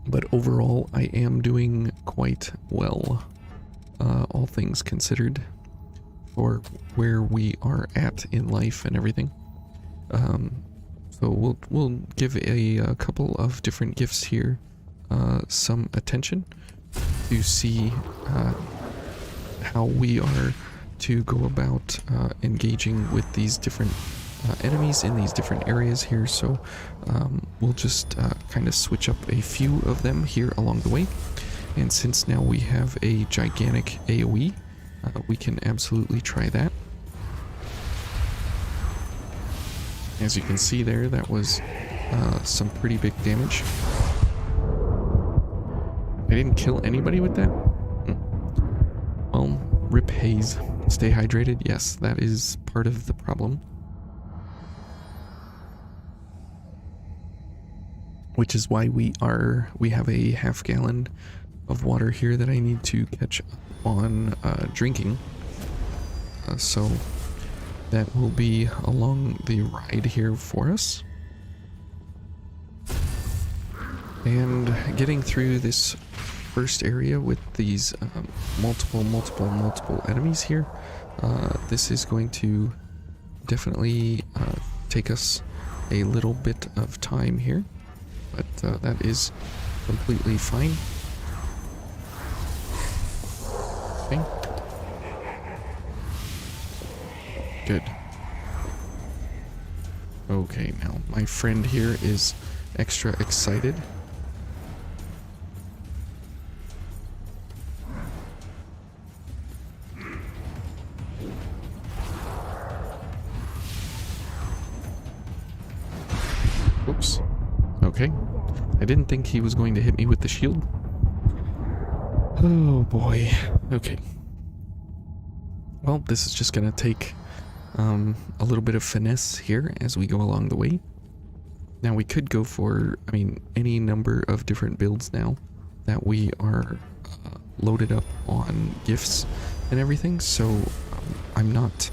But overall, I am doing quite well, all things considered, for where we are at in life and everything. So we'll give a couple of different gifts here some attention to see how we are to go about engaging with these different enemies in these different areas here. So we'll just kind of switch up a few of them here along the way. And since now we have a gigantic AoE, we can absolutely try that. As you can see there, that was some pretty big damage. I didn't kill anybody with that? Well, rip Haze. Stay hydrated? Yes, that is part of the problem. Which is why we have a half gallon of water here that I need to catch up on drinking. So that will be along the ride here for us. And getting through this first area with these multiple enemies here, this is going to definitely take us a little bit of time here, but that is completely fine. Okay. Good. Okay, now my friend here is extra excited. Oops. Okay. I didn't think he was going to hit me with the shield. Oh boy. Okay. Well, this is just gonna take a little bit of finesse here as we go along the way. Now we could go for, I mean, any number of different builds now that we are loaded up on gifts and everything, so I'm not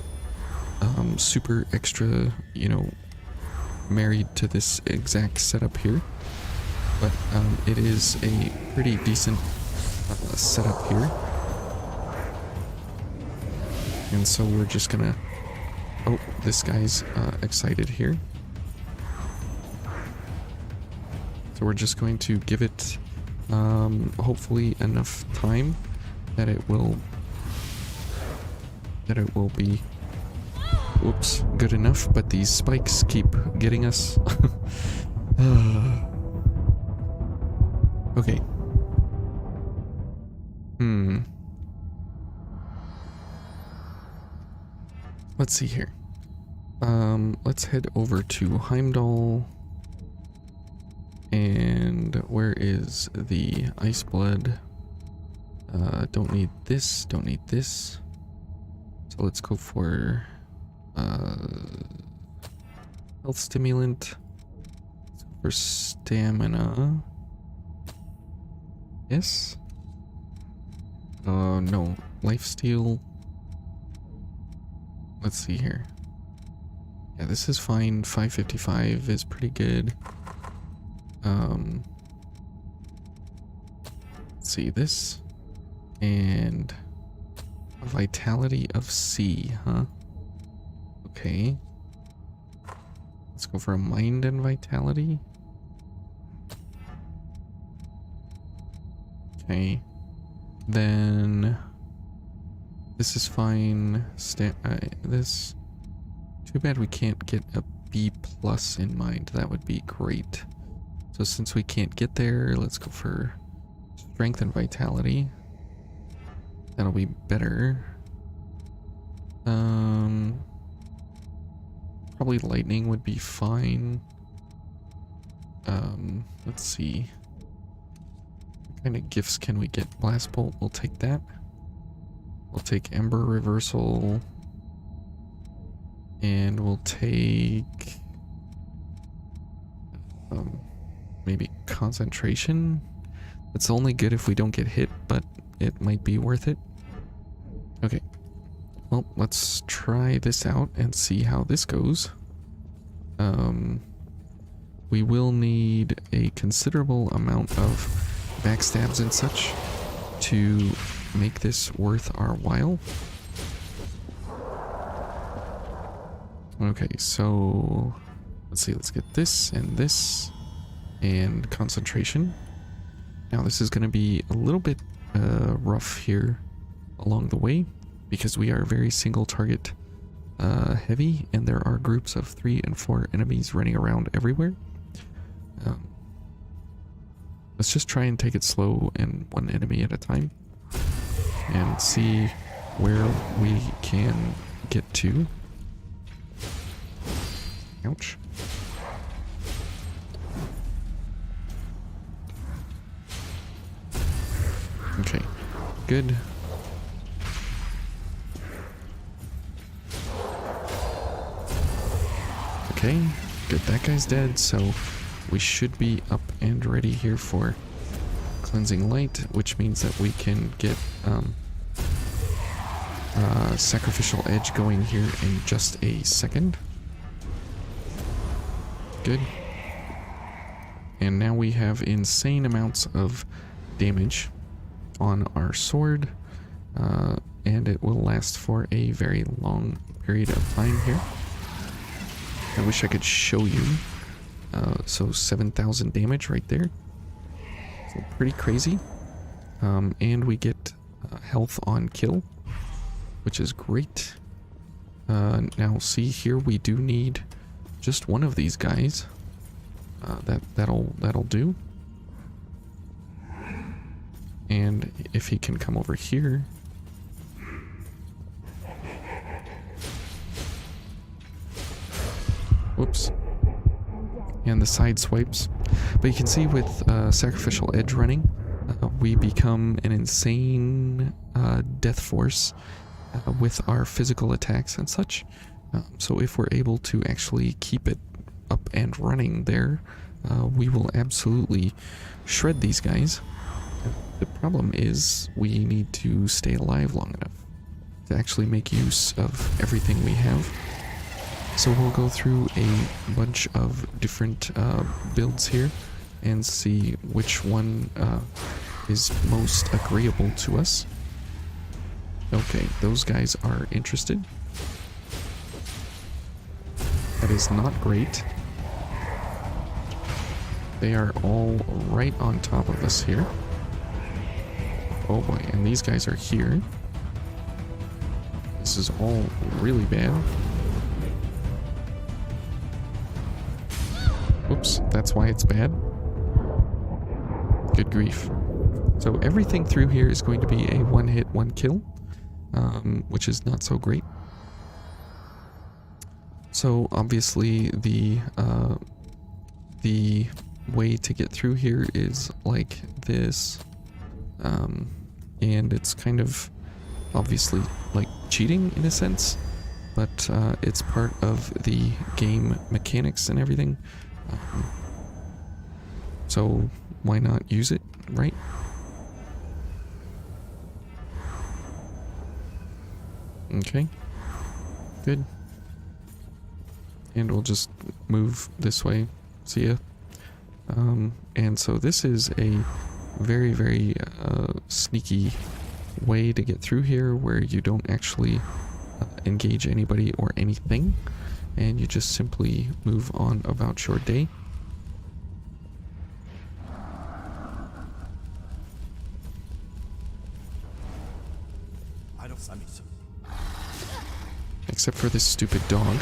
super extra, you know, married to this exact setup here, but it is a pretty decent setup here. And so we're just gonna, oh, this guy's excited here. So we're just going to give it hopefully enough time that it will be, whoops, good enough, but these spikes keep getting us. Okay. Let's see here. Let's head over to Heimdall. And where is the ice blood? Don't need this, don't need this. So let's go for health stimulant. Let's go for stamina. Yes? No. Lifesteal. Let's see here. Yeah, this is fine. 555 is pretty good. Let's see this. And a vitality of C, huh? Okay. Let's go for a mind and vitality. Okay. Then this is fine. This. Too bad we can't get a B plus in mind. That would be great. So since we can't get there, let's go for strength and vitality. That'll be better. Probably lightning would be fine. Let's see. What kind of gifts can we get? Blast bolt, we'll take that. We'll take ember reversal. And we'll take maybe concentration. It's only good if we don't get hit, but it might be worth it. Okay. Well, let's try this out and see how this goes. We will need a considerable amount of backstabs and such to make this worth our while. Okay, so let's see, let's get this and concentration. Now this is going to be a little bit rough here along the way because we are very single target heavy and there are groups of 3 and 4 enemies running around everywhere. Let's just try and take it slow and one enemy at a time and see where we can get to. Ouch. Okay, good. Okay, good, that guy's dead, so we should be up and ready here for cleansing light, which means that we can get sacrificial edge going here in just a second. Good. And now we have insane amounts of damage on our sword, and it will last for a very long period of time here. I wish I could show you. So 7,000 damage right there. So pretty crazy. And we get health on kill, which is great. Now see here, we do need just one of these guys. That'll do. And if he can come over here. Whoops. And the side swipes. But you can see with sacrificial edge running, we become an insane death force with our physical attacks and such. So if we're able to actually keep it up and running there, we will absolutely shred these guys. The problem is we need to stay alive long enough to actually make use of everything we have. So we'll go through a bunch of different builds here and see which one is most agreeable to us. Okay, those guys are interested. That is not great. They are all right on top of us here. Oh boy, and these guys are here. This is all really bad. Oops, that's why it's bad. Good grief. So everything through here is going to be a one hit, one kill, which is not so great. So obviously the way to get through here is like this, and it's kind of obviously like cheating in a sense, but it's part of the game mechanics and everything. So why not use it, right? Okay, good. And we'll just move this way. See ya. And so this is a very, very sneaky way to get through here where you don't actually engage anybody or anything, and you just simply move on about your day. Except for this stupid dog.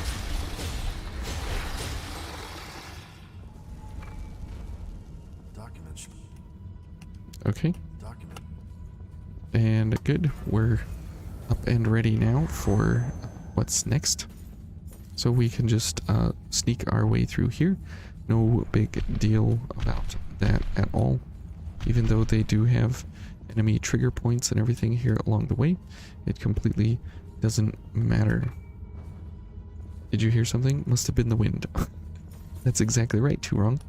Okay. And good, we're up and ready now for what's next. So we can just sneak our way through here. No big deal about that at all. Even though they do have enemy trigger points and everything here along the way, it completely doesn't matter. Did you hear something? Must have been the wind. That's exactly right, Too Wrong.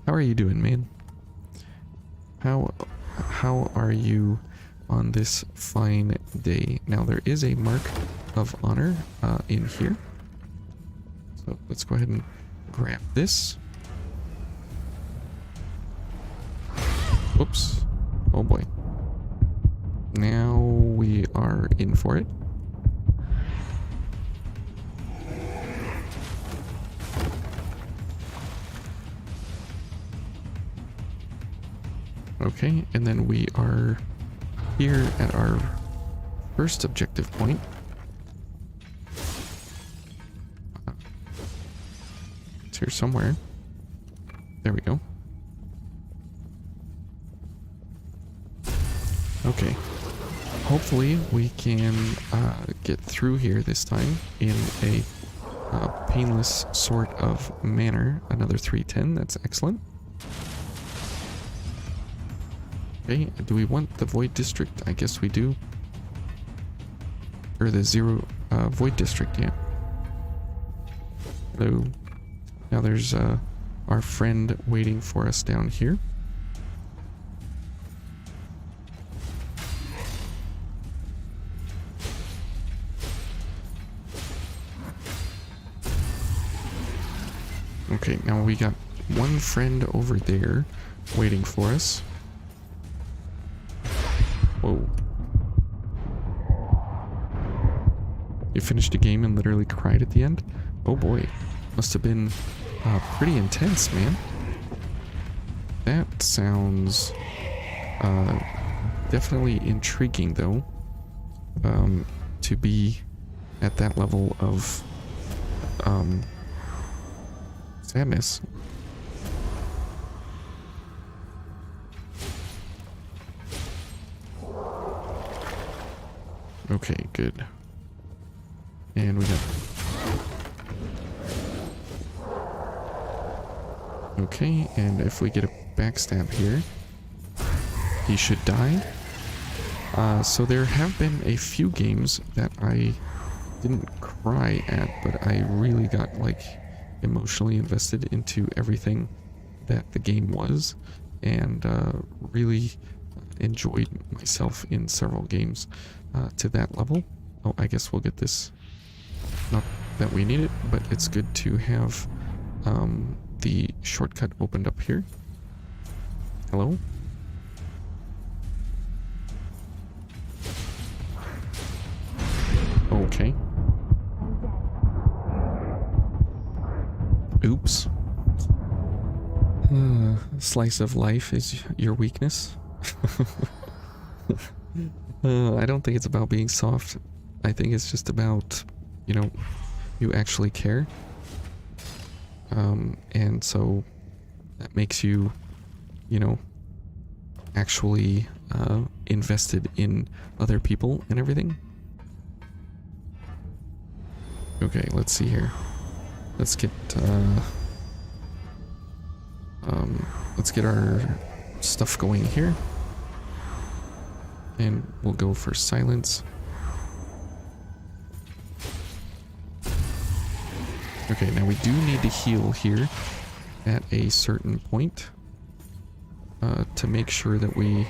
How are you doing, man? How are you on this fine day. Now there is a mark of honor in here. So let's go ahead and grab this. Whoops. Oh boy. Now we are in for it. Okay, and then we are here at our first objective point. It's here somewhere. There we go. Okay. Hopefully we can get through here this time in a painless sort of manner. Another 310, that's excellent. Okay, do we want the Void District? I guess we do. Or the Void District, yeah. Hello. Now there's our friend waiting for us down here. Okay, now we got one friend over there waiting for us. Whoa. You finished a game and literally cried at the end? Oh boy. Must have been pretty intense, man. That sounds definitely intriguing, though. To be at that level of sadness. Okay, good. And we got... Okay, and if we get a backstab here, he should die. So there have been a few games that I didn't cry at, but I really got, like, emotionally invested into everything that the game was, and really enjoyed myself in several games to that level. Oh, I guess we'll get this. Not that we need it, but it's good to have the shortcut opened up here. Hello? Okay. Oops. Slice of life is your weakness. I don't think it's about being soft. I think it's just about, you know, you actually care. And so that makes you, you know, actually invested in other people and everything. Okay, let's see here. Let's get our stuff going here. And we'll go for silence. Okay, now we do need to heal here at a certain point to make sure that we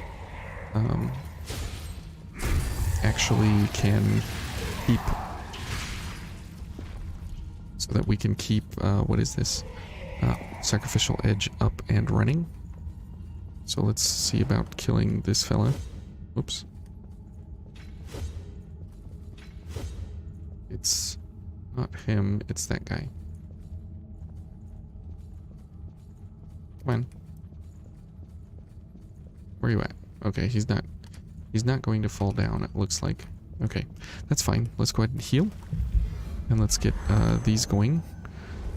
actually can keep, so that we can keep, what is this? Sacrificial edge up and running. So let's see about killing this fella. Oops. It's not him, it's that guy. Come on. Where are you at? Okay, he's not going to fall down, it looks like. Okay, that's fine. Let's go ahead and heal. And let's get these going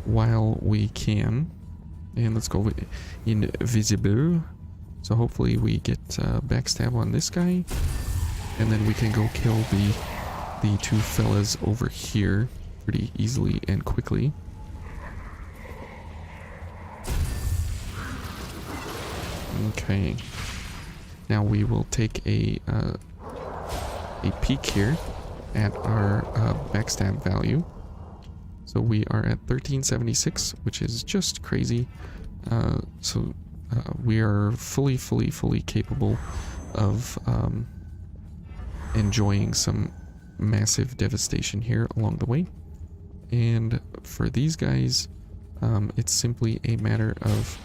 while we can. And let's go with invisible. So hopefully we get backstab on this guy. And then we can go kill the two fellas over here pretty easily and quickly. Okay. Now we will take a peek here at our backstab value. So we are at 1376, which is just crazy. We are fully capable of enjoying some massive devastation here along the way. And for these guys, it's simply a matter of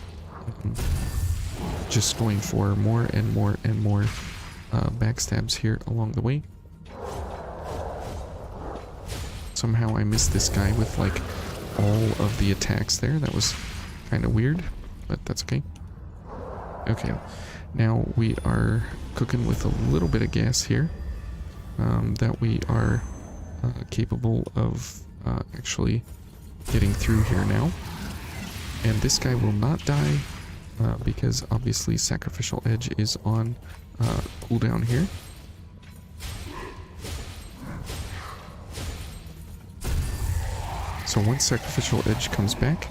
just going for more and more and more backstabs here along the way. Somehow I missed this guy with like all of the attacks there. That was kind of weird, but that's okay. Okay, now we are cooking with a little bit of gas here that we are capable of actually getting through here now. And this guy will not die because obviously Sacrificial Edge is on cooldown here. So once Sacrificial Edge comes back,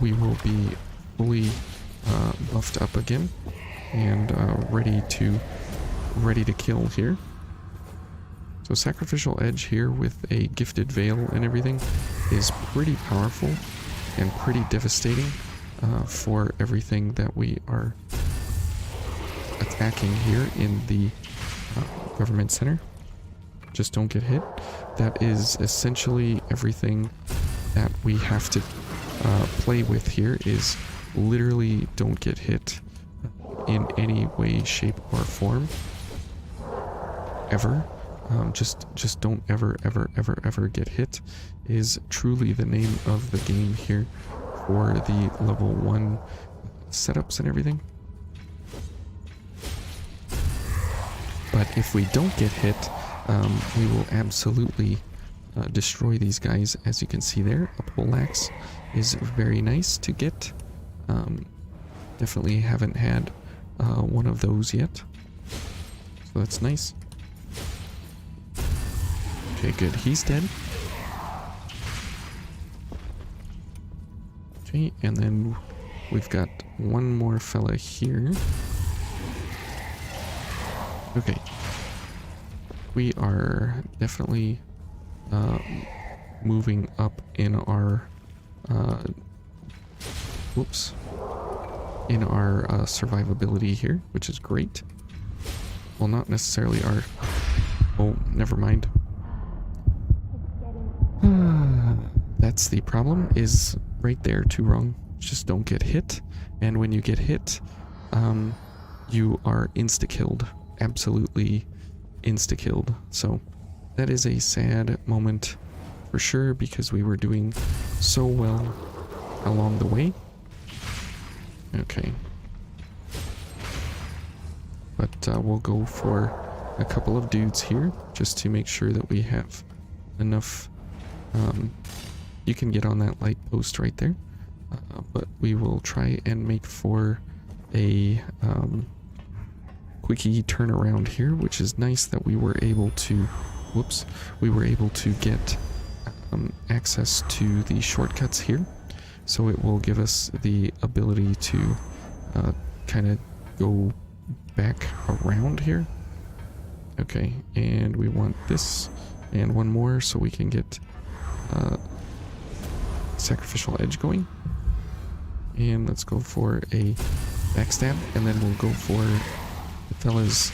we will be fully buffed up again and ready to kill here. So Sacrificial Edge here with a Gifted Veil and everything is pretty powerful and pretty devastating for everything that we are attacking here in the government center. Just don't get hit. That is essentially everything that we have to play with here, is literally don't get hit in any way, shape, or form. Ever. Just don't ever get hit is truly the name of the game here for the level 1 setups and everything. But if we don't get hit, we will absolutely destroy these guys. As you can see there, a poleaxe is very nice to get. Definitely haven't had one of those yet, so that's nice. Okay, good. He's dead. Okay, and then we've got one more fella here. Okay. We are definitely moving up in our survivability here, which is great. Well, not necessarily our... Oh, never mind. That's the problem, is right there, too wrong. Just don't get hit, and when you get hit, you are insta-killed. Absolutely insta-killed. So that is a sad moment for sure, because we were doing so well along the way. Okay. But we'll go for a couple of dudes here, just to make sure that we have enough. You can get on that light post right there, but we will try and make for a quickie turnaround here, which is nice that we were able to, get access to the shortcuts here. So it will give us the ability to kind of go back around here. Okay, and we want this and one more so we can get Sacrificial Edge going. And let's go for a backstab, and then we'll go for the fellas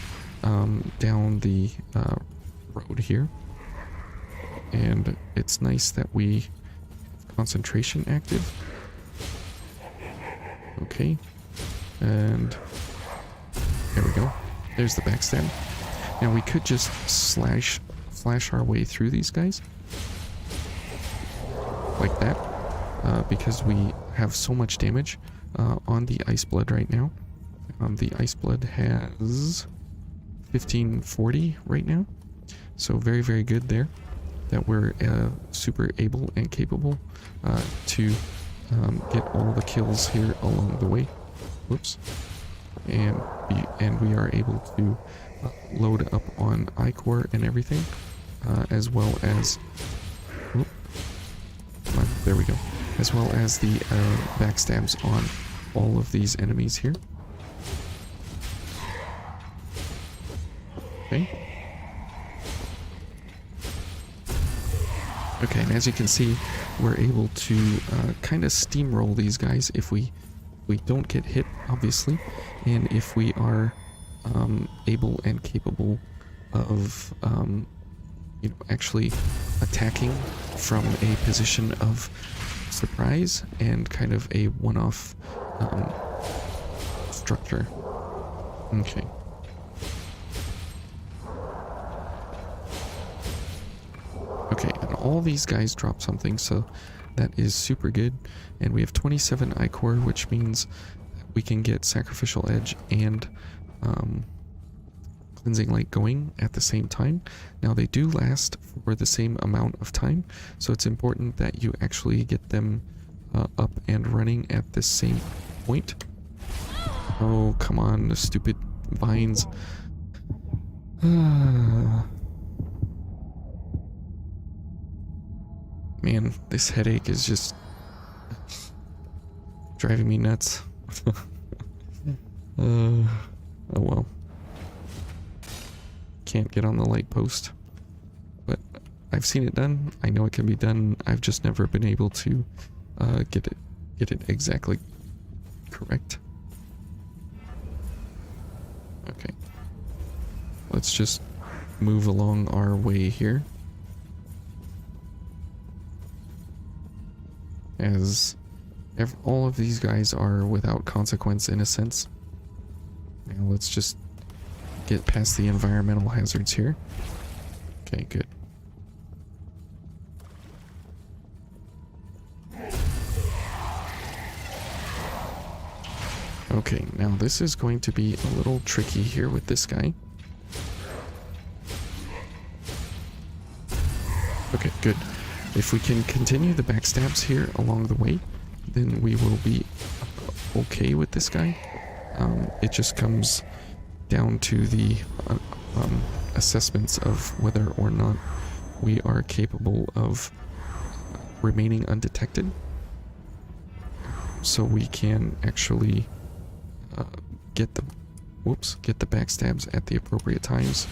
down the road here. And it's nice that we have concentration active. Okay, and there we go. There's the backstab. Now we could just flash our way through these guys like that, because we have so much damage on the Ice Blood right now. The Ice Blood has 1540 right now, so very, very good there, that we're super able and capable to get all the kills here along the way. Whoops. And we are able to load up on I-Core and everything, as well as... Whoop, come on, there we go. As well as the backstabs on all of these enemies here. Okay. Okay, and as you can see, we're able to kind of steamroll these guys if we don't get hit, obviously, and if we are able and capable of actually attacking from a position of surprise and kind of a one-off structure. Okay. Okay, and all these guys drop something, so that is super good. And we have 27 ichor, which means we can get Sacrificial Edge and Cleansing Light going at the same time. Now they do last for the same amount of time, so it's important that you actually get them up and running at the same point. Oh, come on, the stupid vines. Man, this headache is just driving me nuts. Oh well. Can't get on the light post, but I've seen it done. I know it can be done. I've just never been able to get it exactly correct. Okay, let's just move along our way here, as all of these guys are without consequence in a sense. Now let's just get past the environmental hazards here. Okay, good. Okay, now this is going to be a little tricky here with this guy. Okay, good. If we can continue the backstabs here along the way, then we will be okay with this guy. It just comes down to the assessments of whether or not we are capable of remaining undetected, so we can actually get the backstabs at the appropriate times.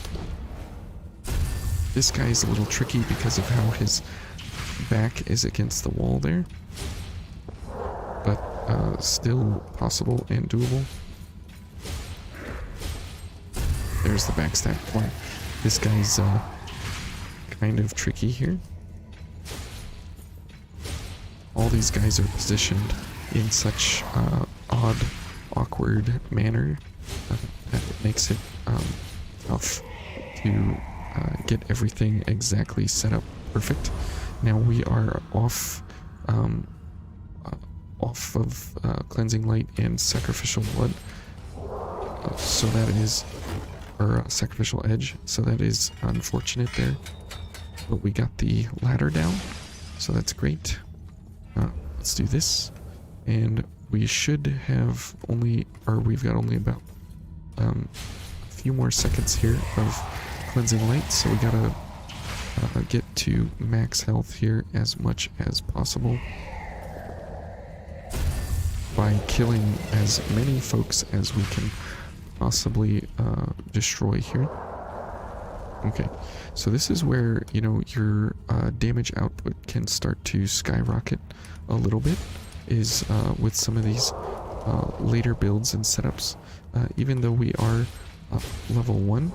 This guy's a little tricky because of how his back is against the wall there, but still possible and doable. There's the backstab one. This guy's kind of tricky here. All these guys are positioned in such odd, awkward manner that it makes it tough to get everything exactly set up perfect. Now we are off of Cleansing Light and Sacrificial Blood, so that is, or Sacrificial Edge, so that is unfortunate there. But we got the ladder down, so that's great. Let's do this, and we should have only, or we've got only about a few more seconds here of Cleansing Light, so we gotta get to max health here as much as possible by killing as many folks as we can possibly destroy here. Okay, so this is where, you know, your damage output can start to skyrocket a little bit, is with some of these later builds and setups. Even though we are level 1,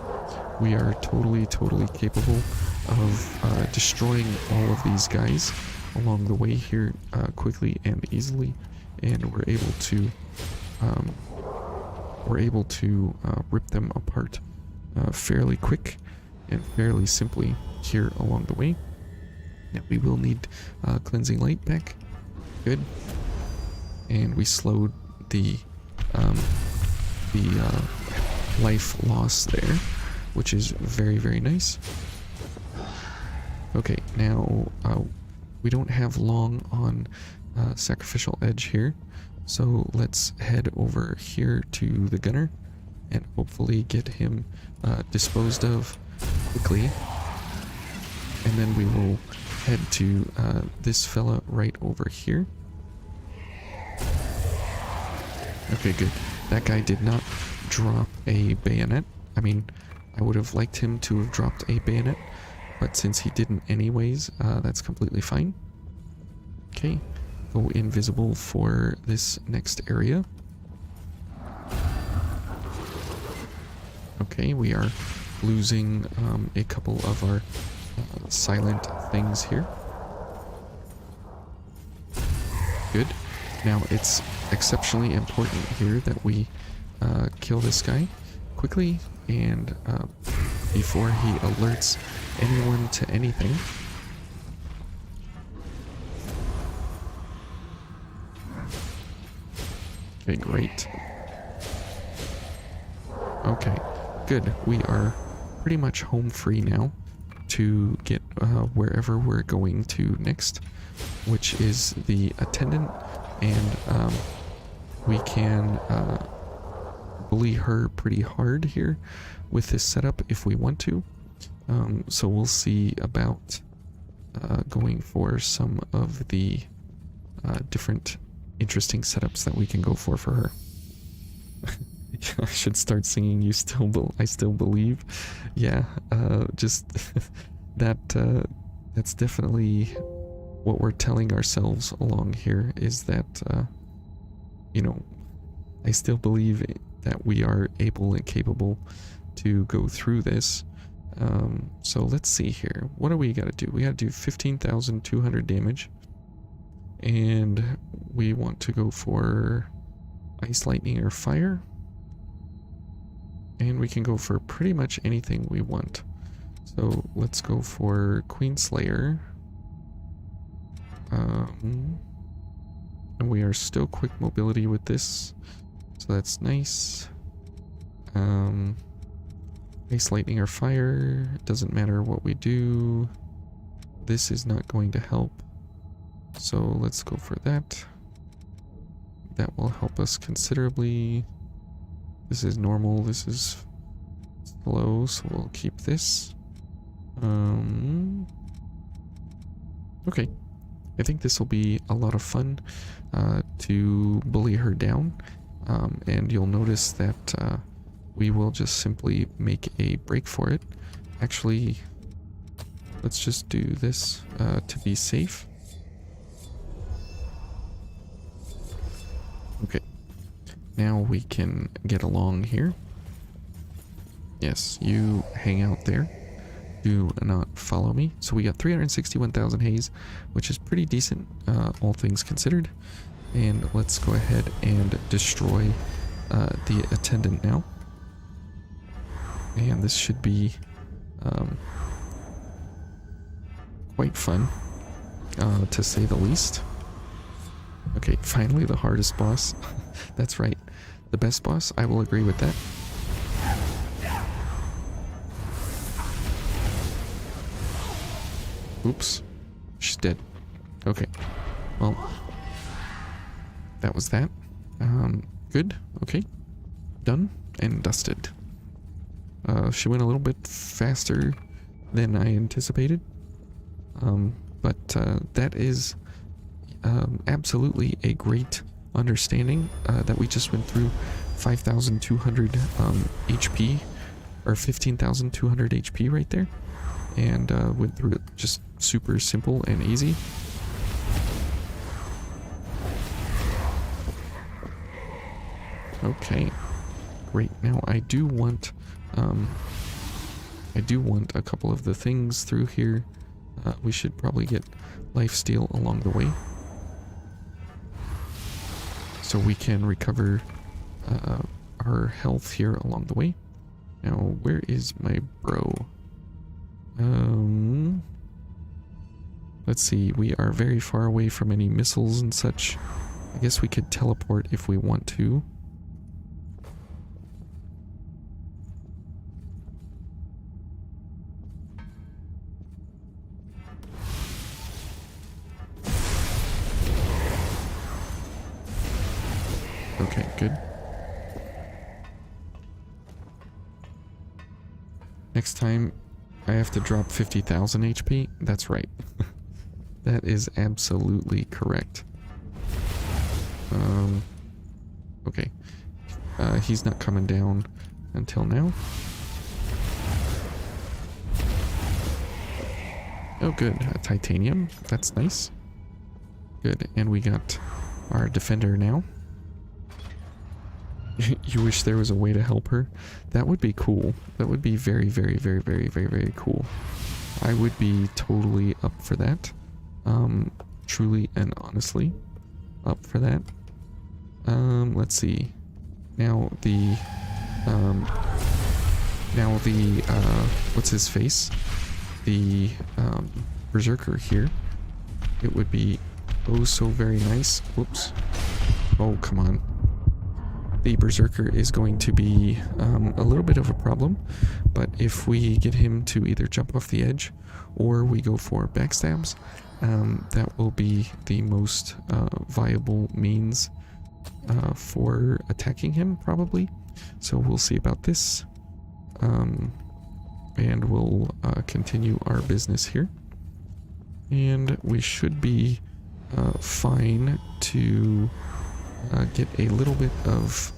we are totally capable of destroying all of these guys along the way here quickly and easily, and we're able to rip them apart fairly quick and fairly simply here along the way. Now we will need Cleansing Light back. Good. And we slowed the life loss there, which is very nice. Okay, now we don't have long on Sacrificial Edge here, so let's head over here to the gunner and hopefully get him disposed of quickly, and then we will head to this fella right over here. Okay, good. That guy did not drop a bayonet. I mean, I would have liked him to have dropped a bayonet, but since he didn't anyways, that's completely fine. Okay, go invisible for this next area. Okay, we are losing a couple of our silent things here. Good. Now it's exceptionally important here that we kill this guy quickly and before he alerts anyone to anything. Okay, great. Okay, good. We are pretty much home free now to get wherever we're going to next, which is the attendant, and we can bully her pretty hard here with this setup if we want to. So we'll see about going for some of the different interesting setups that we can go for her. I should start singing "You Still I Still Believe." Yeah, just that's definitely what we're telling ourselves along here, is that you know, I still believe that we are able and capable to go through this. So let's see here. What do we got to do? We got to do 15,200 damage, and we want to go for ice, lightning, or fire. And we can go for pretty much anything we want. So let's go for Queen Slayer. And we are still quick mobility with this, so that's nice. Ice, lightning, or fire, it doesn't matter what we do. This is not going to help, so let's go for that. That will help us considerably. This is normal, this is slow, so we'll keep this. Okay, I think this will be a lot of fun to bully her down, and you'll notice that we will just simply make a break for it. Actually, let's just do this to be safe. Okay, now we can get along here. Yes, you hang out there. Do not follow me. So we got 361,000 haze, which is pretty decent, all things considered. And let's go ahead and destroy the attendant now. And this should be quite fun, to say the least. Okay, finally the hardest boss. That's right, the best boss. I will agree with that. Oops, she's dead. Okay, well, that was that. Good, okay, done and dusted. She went a little bit faster than I anticipated, but that is absolutely a great understanding that we just went through 5,200 HP, or 15,200 HP right there, and went through it just super simple and easy. Okay, great. Now I do want a couple of the things through here. We should probably get lifesteal along the way, so we can recover our health here along the way. Now, where is my bro? Let's see, we are very far away from any missiles and such. I guess we could teleport if we want to. Okay, good. Next time I have to drop 50,000 HP. That's right. That is absolutely correct. Okay. He's not coming down until now. Oh good, titanium. That's nice. Good, and we got our defender now. You wish there was a way to help her? That would be cool. That would be very, very, very, very, very, very cool. I would be totally up for that. Truly and honestly up for that. Let's see. Now the, what's his face? The, Berserker here. It would be oh so very nice. Whoops. Oh, come on. The Berserker is going to be a little bit of a problem, but if we get him to either jump off the edge or we go for backstabs, that will be the most viable means for attacking him, probably. So we'll see about this, and we'll continue our business here. And we should be fine to get a little bit of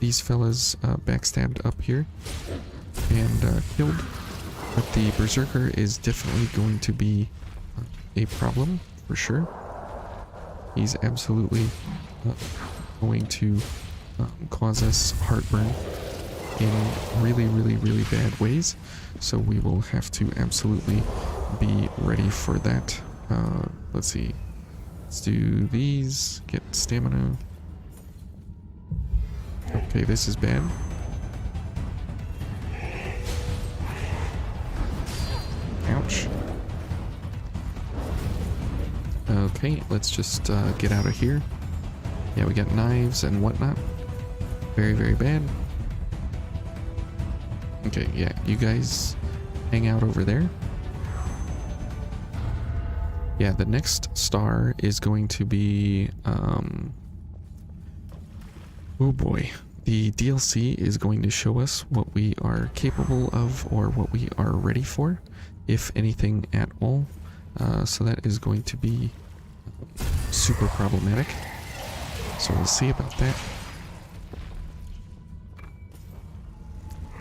these fellas backstabbed up here and killed. But the Berserker is definitely going to be a problem for sure. He's absolutely going to cause us heartburn in really, really, really bad ways. So we will have to absolutely be ready for that. Let's see. Let's do these. Get stamina. Okay, this is bad. Ouch. Okay, let's just get out of here. Yeah, we got knives and whatnot. Very, very bad. Okay, yeah, you guys hang out over there. Yeah, the next star is going to be, oh boy. The DLC is going to show us what we are capable of or what we are ready for, if anything at all. So that is going to be super problematic. So we'll see about that.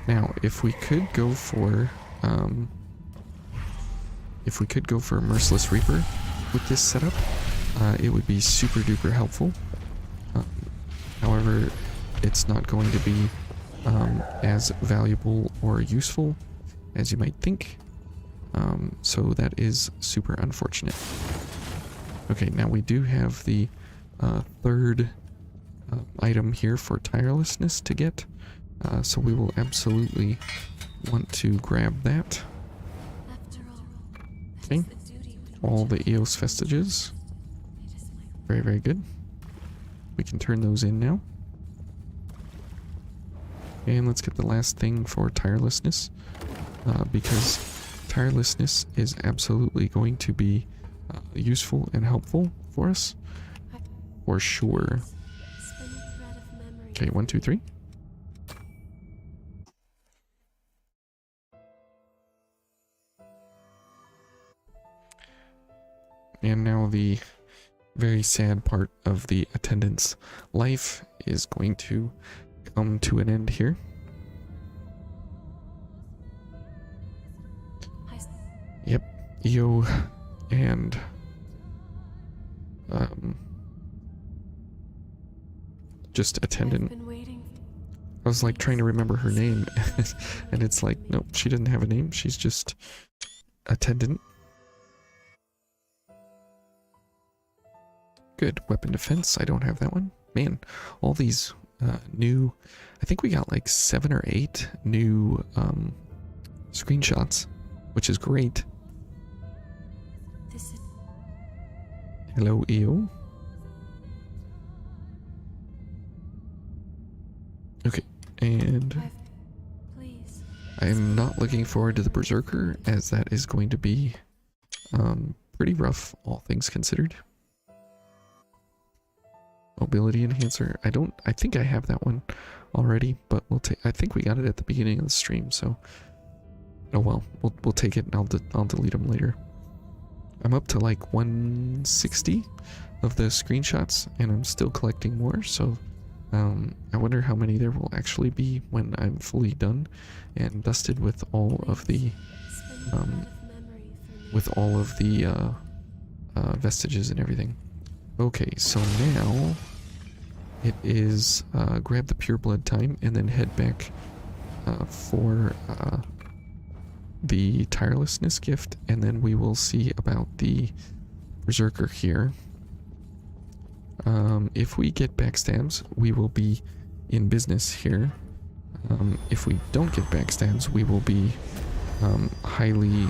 Now, if we could go for Merciless Reaper with this setup, it would be super duper helpful. However, it's not going to be as valuable or useful as you might think. So that is super unfortunate. Okay, now we do have the third item here for tirelessness to get. So we will absolutely want to grab that. Okay, all the Eos vestiges. Very, very good. We can turn those in now. And let's get the last thing for tirelessness, because tirelessness is absolutely going to be useful and helpful for us, for sure. Okay, 1, 2, 3. And now the very sad part of the attendant's life is going to come to an end here. Yep, Io and just attendant. I was like trying to remember her name and it's like, nope, she doesn't have a name, she's just attendant. Good. Weapon defense. I don't have that one. Man, all these new... I think we got like 7 or 8 new screenshots, which is great. Hello, EO. Okay, and... I'm not looking forward to the Berserker, as that is going to be pretty rough, all things considered. Mobility enhancer. I think I have that one already, but we'll take. I think we got it at the beginning of the stream, so oh well, we'll take it and I'll delete them later. I'm up to like 160 of the screenshots, and I'm still collecting more. So I wonder how many there will actually be when I'm fully done and dusted with all of the vestiges and everything. Okay, so now it is grab the pure blood time and then head back for the tirelessness gift, and then we will see about the berserker here. If we get backstabs, we will be in business here. If we don't get backstabs, we will be highly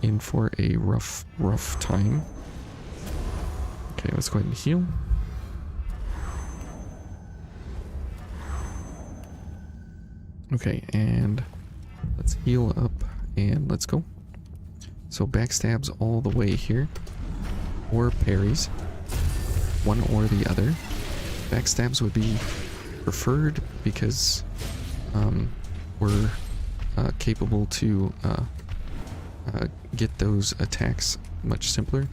in for a rough time. Okay, let's go ahead and heal. Okay, and let's heal up and let's go. So backstabs all the way here, or parries, one or the other. Backstabs would be preferred because we're capable to get those attacks much simpler.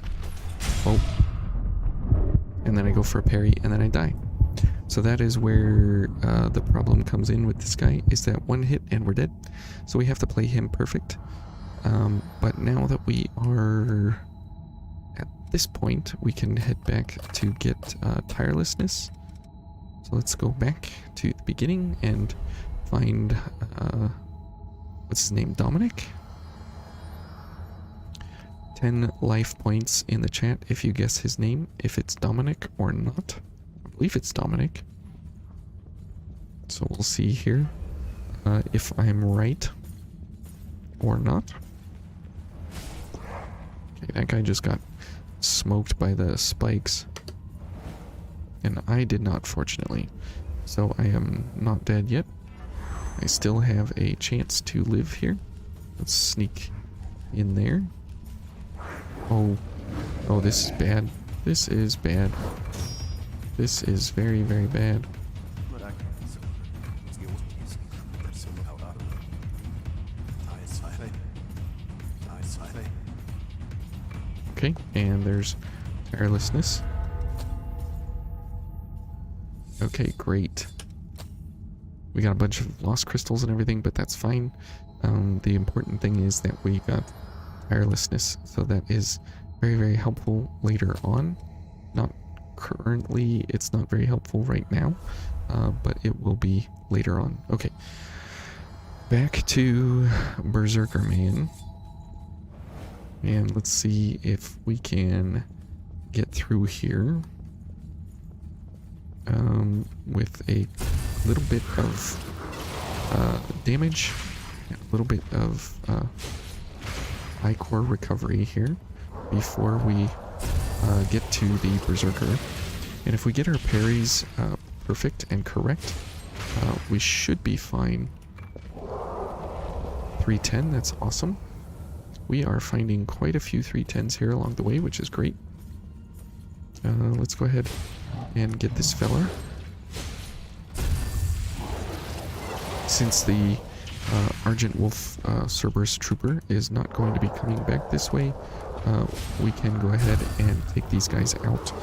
Oh, and then I go for a parry and then I die. So that is where the problem comes in with this guy, is that one hit and we're dead. So we have to play him perfect. But now that we are at this point, we can head back to get tirelessness. So let's go back to the beginning and find, what's his name, Dominic? 10 life points in the chat if you guess his name, if it's Dominic or not. I believe it's Dominic. So we'll see here if I'm right or not. Okay, that guy just got smoked by the spikes. And I did not, fortunately. So I am not dead yet. I still have a chance to live here. Let's sneak in there. Oh, this is bad. This is bad. This is very, very bad. Okay, and there's tirelessness. Okay, great. We got a bunch of lost crystals and everything, but that's fine. The important thing is that we got tirelessness, so that is very, very helpful later on. Not currently, it's not very helpful right now, but it will be later on. Okay, back to Berserker Man, and let's see if we can get through here with a little bit of damage, a little bit of high core recovery here before we get to the Berserker. And if we get our parries perfect and correct, we should be fine. 310, that's awesome. We are finding quite a few 310s here along the way, which is great. Let's go ahead and get this fella. Since the Argent Wolf Cerberus Trooper is not going to be coming back this way, we can go ahead and take these guys out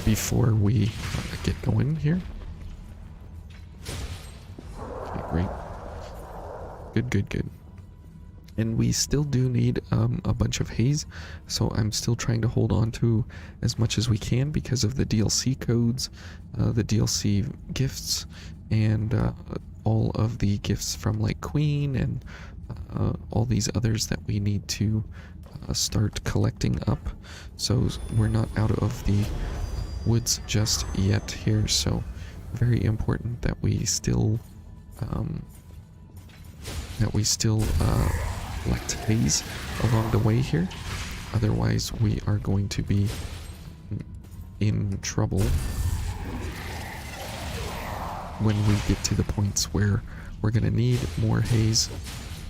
before we get going here. Okay, great. Good. And we still do need a bunch of haze, so I'm still trying to hold on to as much as we can because of the DLC codes, the DLC gifts, and all of the gifts from like Queen and all these others that we need to start collecting up. So we're not out of the woods just yet here, so very important that we still collect haze along the way here. Otherwise we are going to be in trouble when we get to the points where we're going to need more haze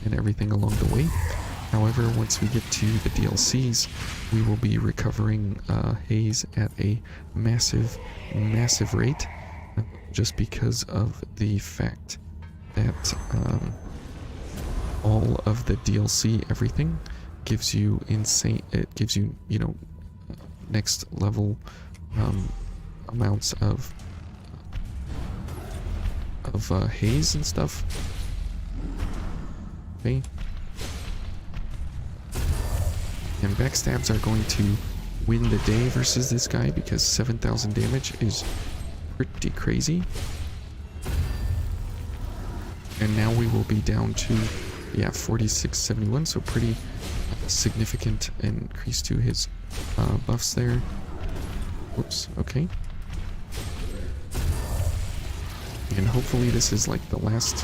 and everything along the way. However, once we get to the DLCs, we will be recovering haze at a massive rate, just because of the fact that all of the DLC everything gives you it gives you, you know, next level amounts of haze and stuff. Okay. And backstabs are going to win the day versus this guy because 7,000 damage is pretty crazy. And now we will be down to, yeah, 4671, so pretty significant increase to his buffs there. Whoops, okay. And hopefully this is like the last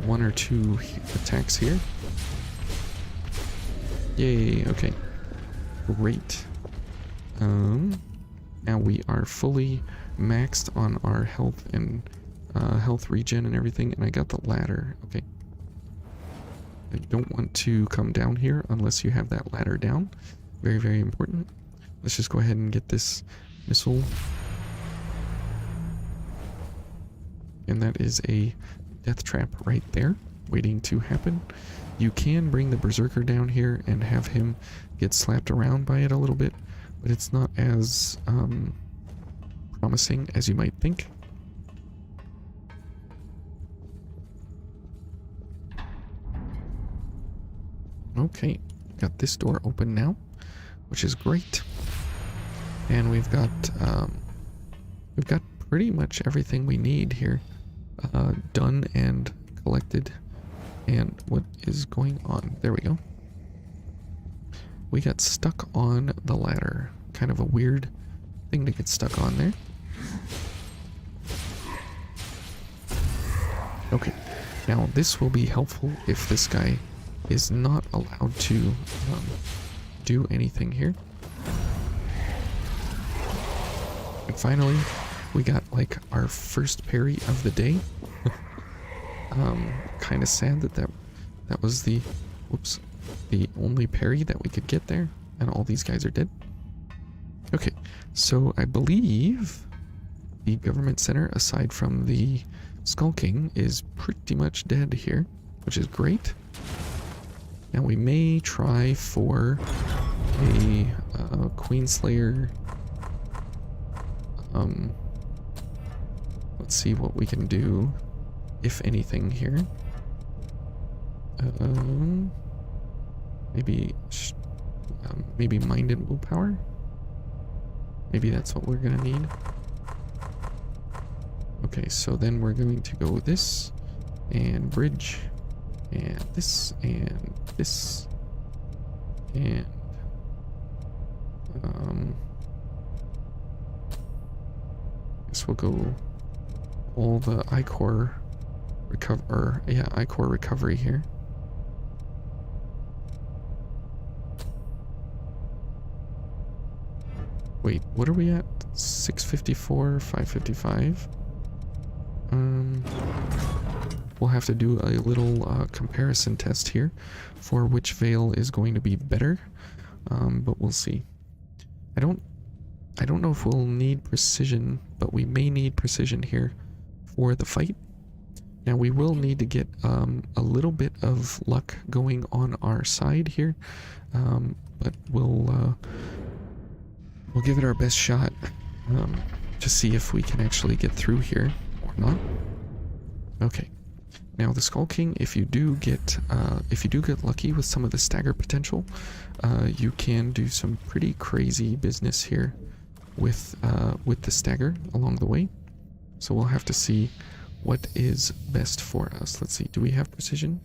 one or two attacks here. Yay, okay. Great. Now we are fully maxed on our health and health regen and everything, and I got the ladder. Okay. I don't want to come down here unless you have that ladder down. Very, very important. Let's just go ahead and get this missile. And that is a death trap right there, waiting to happen. You can bring the Berserker down here and have him get slapped around by it a little bit, but it's not as promising as you might think. Okay, got this door open now, which is great. And we've got pretty much everything we need here done and collected. And what is going on? There we go. We got stuck on the ladder. Kind of a weird thing to get stuck on there. Okay, now this will be helpful if this guy is not allowed to do anything here. And finally, we got like our first parry of the day. Kind of sad that was the only parry that we could get there, and all these guys are dead. Okay, so I believe the government center, aside from the Skull King, is pretty much dead here, which is great. Now we may try for a Queenslayer. Let's see what we can do, if anything here. Maybe mind and willpower. Maybe that's what we're gonna need. Okay, so then we're going to go this and bridge and this and this and guess we'll go all the Ichor Ichor recovery here. Wait, what are we at? 654, 555. We'll have to do a little comparison test here for which veil is going to be better, but we'll see. I don't know if we'll need precision, but we may need precision here for the fight. Now we will need to get a little bit of luck going on our side here, but we'll give it our best shot to see if we can actually get through here or not. Okay. Now the Skull King, if you do get lucky with some of the stagger potential, you can do some pretty crazy business here with the stagger along the way. So we'll have to see what is best for us. Let's see. Do we have precision?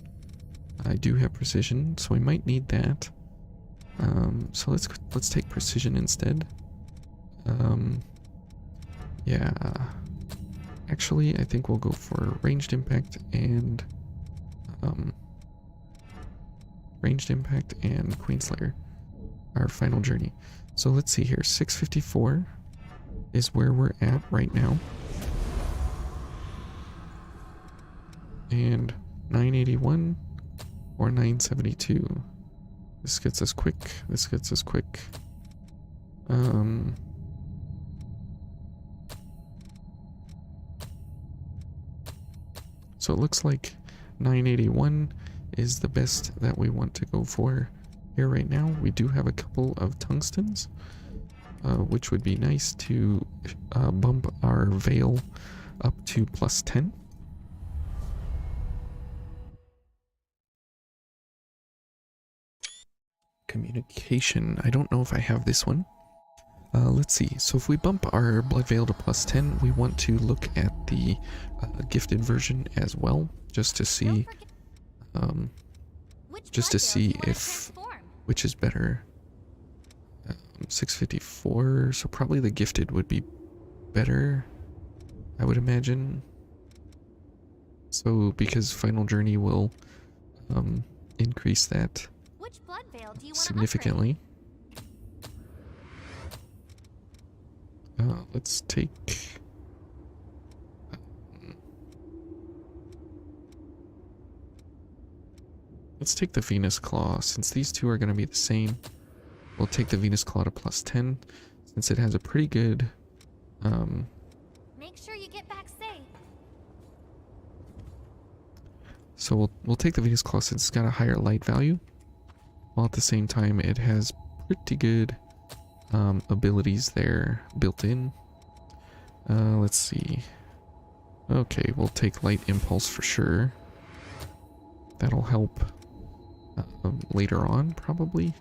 I do have precision, so we might need that. So let's take precision instead. Yeah. Actually, I think we'll go for ranged impact and Queenslayer, our final journey. So let's see here. 654 is where we're at right now, and 981 or 972. This gets us quick. This gets us quick. So it looks like 981 is the best that we want to go for here right now. We do have a couple of tungstens, which would be nice to bump our veil up to +10. Communication. I don't know if I have this one. Let's see. So if we bump our Blood Veil to +10, we want to look at the gifted version as well, just to see, if which is better. 654. So probably the gifted would be better, I would imagine. So because Final Journey will increase that significantly. Let's take the Venus Claw. Since these two are going to be the same, we'll take the Venus Claw to +10 since it has a pretty good make sure you get back safe. So we'll take the Venus Claw since it's got a higher light value, while at the same time it has pretty good abilities there built in. Let's see. Okay, we'll take Light Impulse for sure. That'll help later on, probably.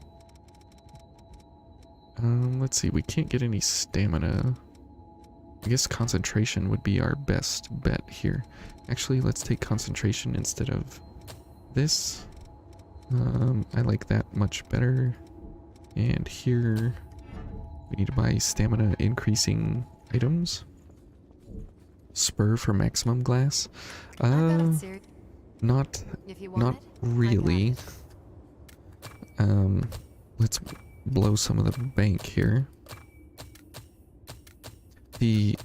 Let's see, we can't get any stamina. I guess concentration would be our best bet here. Actually, let's take concentration instead of this. I like that much better. And here, we need to buy stamina increasing items. Spur for maximum glass. Not really. Let's blow some of the bank here. The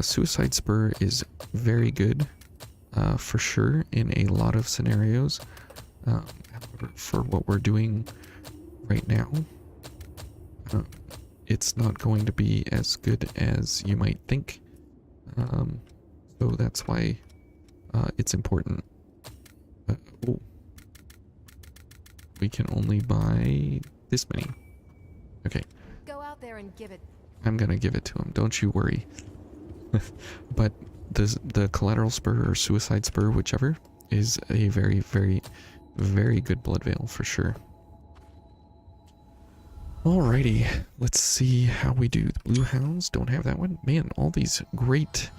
suicide spur is very good, for sure, in a lot of scenarios. However, for what we're doing right now, it's not going to be as good as you might think. So that's why it's important. Oh. We can only buy this many. Okay. Go out there and give it. I'm gonna give it to him, don't you worry. But the collateral spur or suicide spur, whichever, is a very, very, very good blood veil for sure. Alrighty, let's see how we do. The blue hounds don't have that one. Man, all these great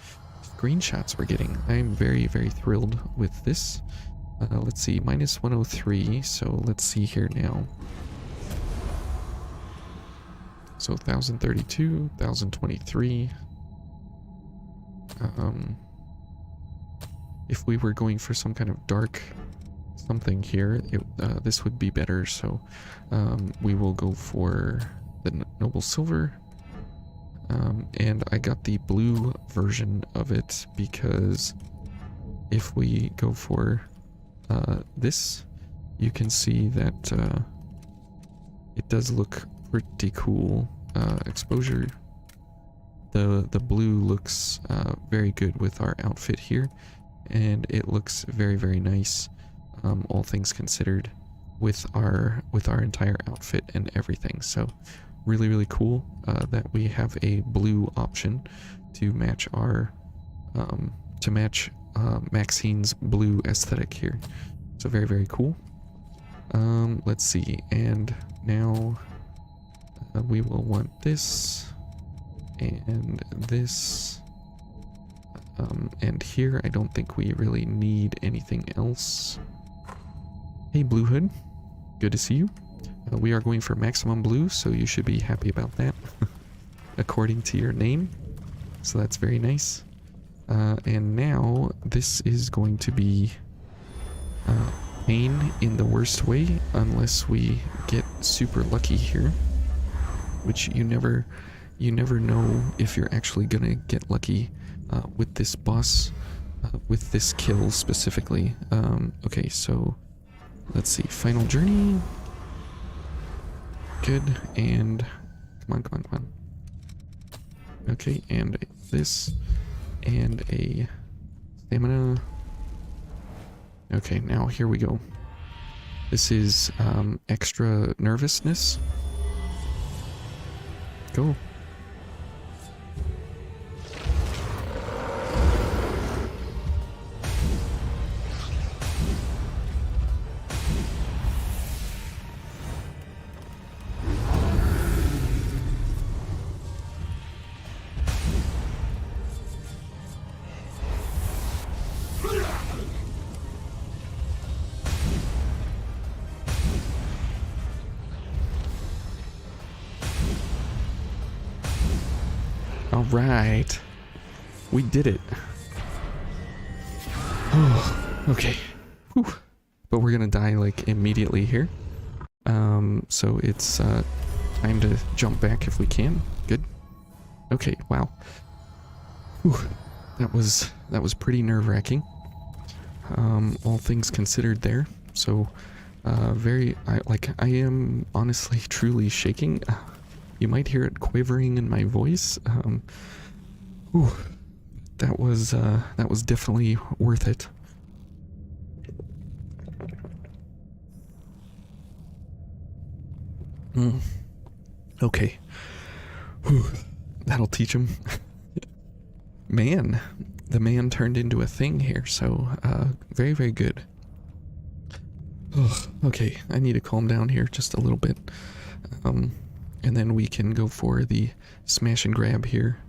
screenshots we're getting. I'm very, very thrilled with this. Let's see, minus 103, so let's see here now. So 1032, 1023. If we were going for some kind of dark something here, this would be better. So we will go for the Noble Silver. And I got the blue version of it because if we go for this, you can see that it does look pretty cool. Exposure. The blue looks very good with our outfit here, and it looks very, very nice, all things considered, with our entire outfit and everything. So really, really cool that we have a blue option to match our Maxine's blue aesthetic here. So very, very cool. Let's see, and now we will want this and this, and here I don't think we really need anything else. Hey Blue Hood, good to see you. We are going for maximum blue, so you should be happy about that according to your name, so that's very nice. And now this is going to be pain in the worst way, unless we get super lucky here, which you never know if you're actually gonna get lucky with this boss, with this kill specifically. Okay, so let's see, Final Journey, good, and come on. Okay, and this, and a stamina. Okay, now here we go. This is extra nervousness. Go. All right. We did it. Oh, okay. Whew. But we're gonna die like immediately here. So it's time to jump back if we can. Good. Okay, wow. Whew. That was pretty nerve-wracking. All things considered there. So I am honestly truly shaking. You might hear it quivering in my voice. Whew. That was definitely worth it. Okay. Whew. That'll teach him. Man, the man turned into a thing here, so very, very good. Ugh, okay, I need to calm down here just a little bit. And then we can go for the smash and grab here.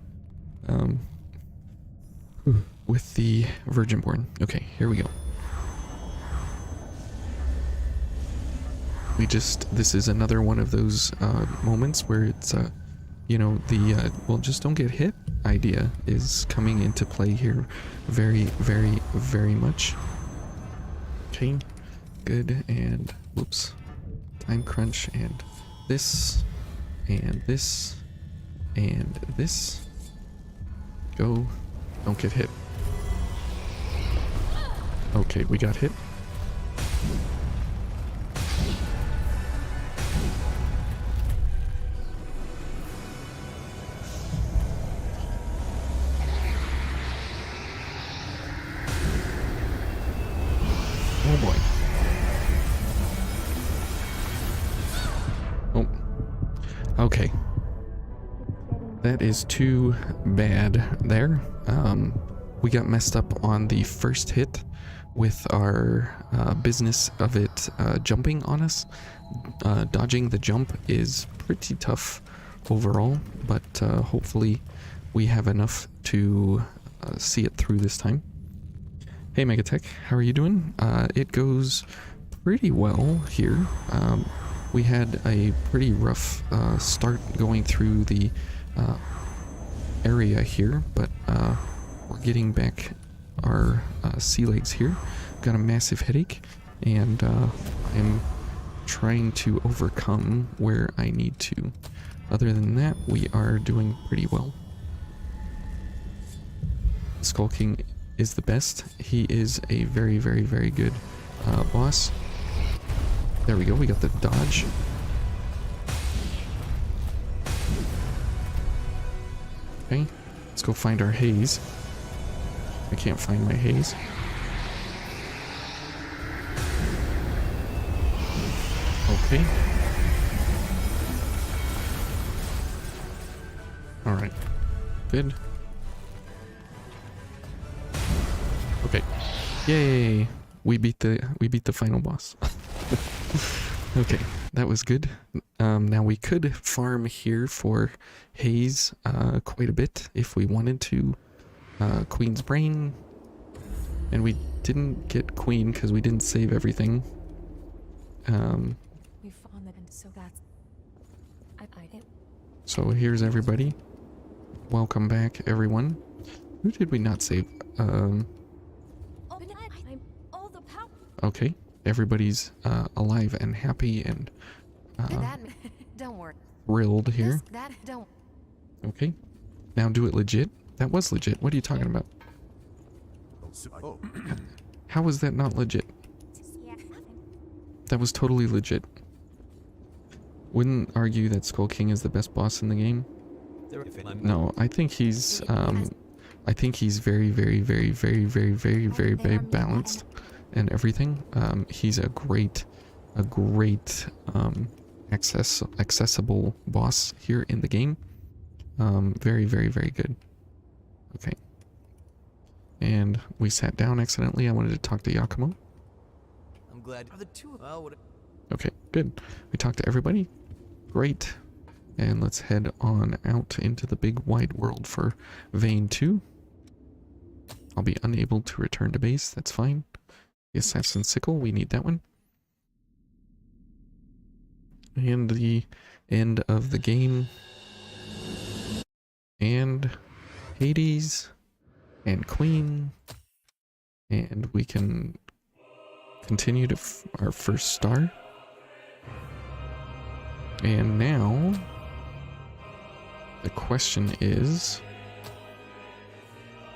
With the Virginborn. Okay, here we go. This is another one of those moments where it's, you know, the, well, just don't get hit idea is coming into play here very, very, very much. Okay, good, and whoops. Time crunch, and this, and this, and this. Go, don't get hit. Okay, we got hit. Oh boy. Oh. Okay. That is too bad there. We got messed up on the first hit with our business of it jumping on us. Dodging the jump is pretty tough overall, but hopefully we have enough to see it through this time. Hey Megatech, how are you doing? It goes pretty well here. We had a pretty rough start going through the area here, but we're getting back our sea legs here. Got a massive headache, and I'm trying to overcome where I need to. Other than that, we are doing pretty well. Skull King is the best. He is a very, very, very good boss. There we go, we got the dodge. Okay, let's go find our haze. I can't find my haze. Okay. Alright. Good. Okay. Yay! We beat the final boss. Okay, that was good. Now we could farm here for haze quite a bit if we wanted to. Queen's Brain. And we didn't get Queen because we didn't save everything. We found that, and so that's. So here's everybody. Welcome back, everyone. Who did we not save? All the power. Okay, everybody's alive and happy and Don't worry. thrilled here. Don't. Okay, now do it legit. That was legit. What are you talking about? How was that not legit? That was totally legit. Wouldn't argue that Skull King is the best boss in the game. No, I think he's very, very, very, very, very, very, very, very balanced and everything. He's a great accessible boss here in the game. Very, very, very good. Okay. And we sat down accidentally. I wanted to talk to Yakumo. I'm glad the two. Okay, good. We talked to everybody. Great. And let's head on out into the big wide world for Vein 2. I'll be unable to return to base. That's fine. The Assassin's Sickle, we need that one. And the end of the game. and Hades and Queen, and we can continue to our first star. And now the question is,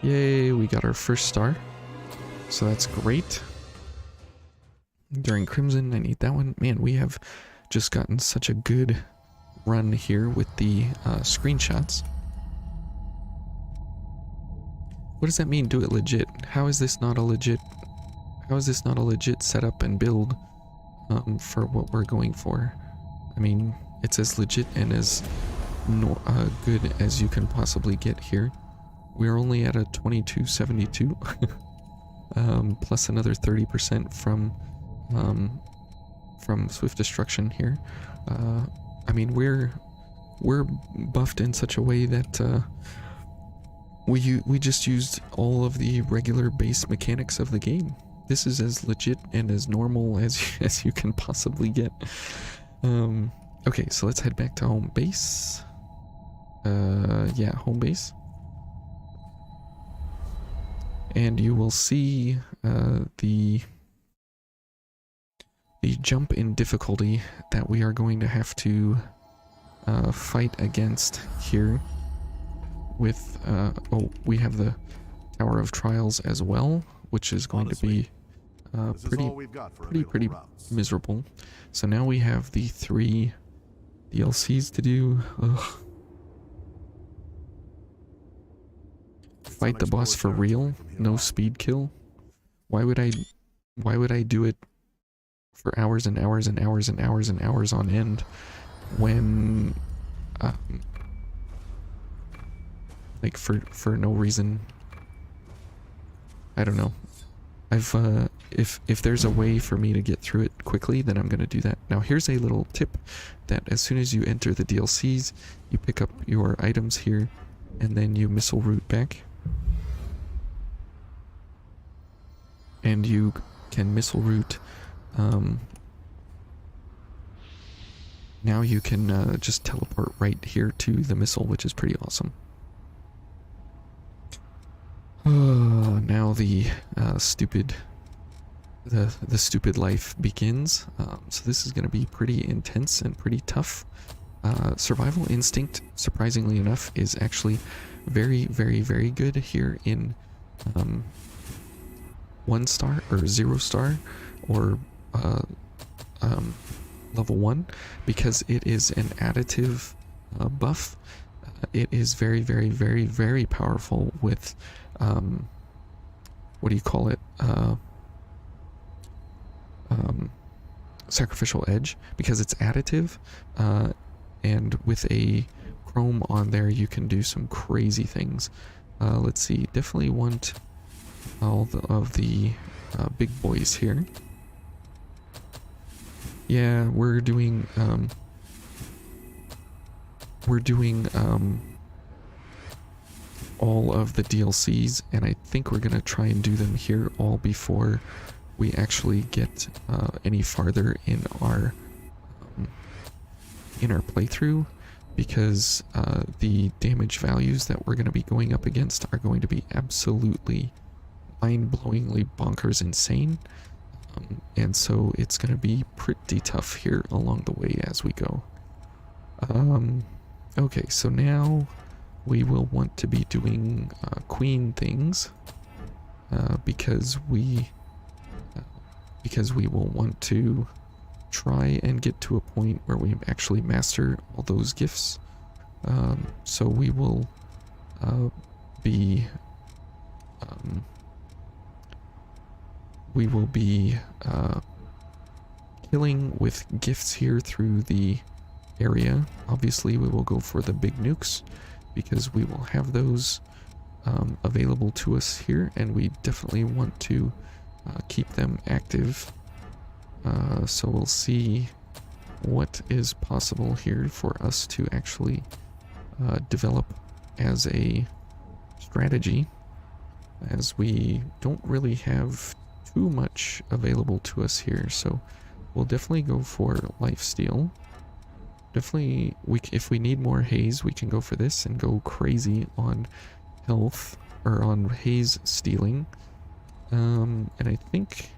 yay, we got our first star, so that's great. During Crimson, I need that one. Man, we have just gotten such a good run here with the screenshots. What does that mean, do it legit? How is this not a legit setup and build for what we're going for? I mean, it's as legit and as good as you can possibly get here. We're only at a 2272 plus another 30% from Swift Destruction here. I mean, we're buffed in such a way that we just used all of the regular base mechanics of the game. This is as legit and as normal as you can possibly get. Okay, so let's head back to home base. Yeah, home base. And you will see the jump in difficulty that we are going to have to fight against here with oh, we have the Tower of Trials as well, which is going to be pretty miserable. So now we have the 3 DLCs to do. Ugh. Fight the boss for real, no speed kill. Why would I do it for hours and hours and hours and hours and hours on end when like for no reason? I don't know. I've if there's a way for me to get through it quickly, then I'm gonna do that. Now here's a little tip, that as soon as you enter the DLCs, you pick up your items here and then you missile route back. And you can missile route. Now you can just teleport right here to the missile, which is pretty awesome. Now the stupid life begins. So this is going to be pretty intense and pretty tough. Survival instinct, surprisingly enough, is actually very, very, very good here in 1 star or 0 star or level 1, because it is an additive buff. It is very, very, very, very powerful with what do you call it? Sacrificial edge, because it's additive, and with a chrome on there you can do some crazy things. Let's see, definitely want all of the big boys here. Yeah, we're doing all of the DLCs, and I think we're gonna try and do them here all before we actually get any farther in our playthrough, because the damage values that we're going to be going up against are going to be absolutely mind-blowingly bonkers insane, and so it's going to be pretty tough here along the way as we go. Okay, so now we will want to be doing queen things, because we will want to try and get to a point where we actually master all those gifts. So we will be killing with gifts here through the area. Obviously we will go for the big nukes, because we will have those available to us here, and we definitely want to keep them active. So we'll see what is possible here for us to actually develop as a strategy, as we don't really have too much available to us here. So we'll definitely go for lifesteal. definitely, if we need more haze, we can go for this and go crazy on health, or on haze stealing. And I think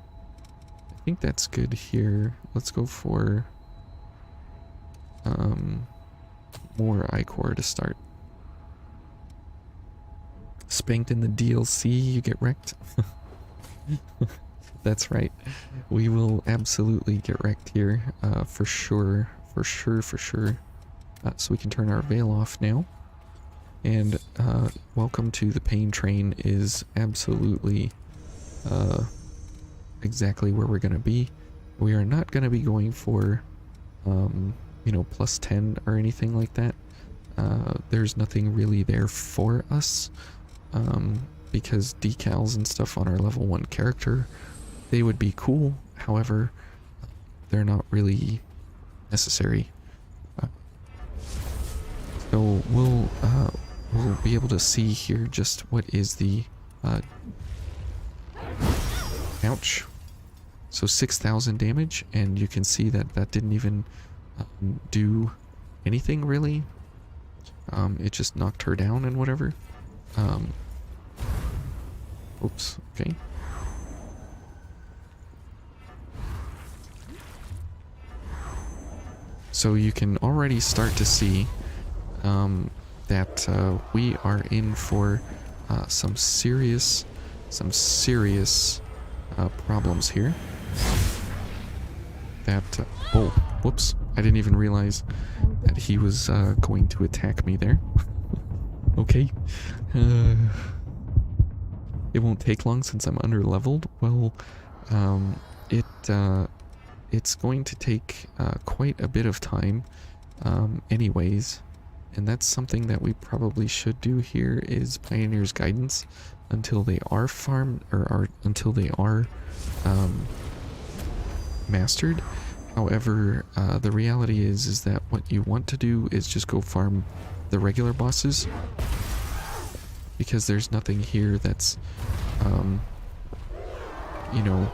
that's good here. Let's go for more ichor to start. Spanked in the DLC, you get wrecked. That's right. We will absolutely get wrecked here, for sure. So we can turn our veil off now. And welcome to the pain train is absolutely exactly where we're gonna be. We are not gonna be going for you know, plus 10 or anything like that. There's nothing really there for us, because decals and stuff on our level 1 character, they would be cool. However, they're not really necessary. So we'll be able to see here just what is the ouch. So 6,000 damage, and you can see that that didn't even do anything really. It just knocked her down and whatever. Oops, okay. So you can already start to see that we are in for some serious problems here. That oh, whoops! I didn't even realize that he was going to attack me there. Okay. It won't take long since I'm under leveled. Well, it's going to take quite a bit of time, anyways, and that's something that we probably should do here is Pioneer's Guidance until they are farmed, or until they are mastered. However, the reality is that what you want to do is just go farm the regular bosses, because there's nothing here that's you know,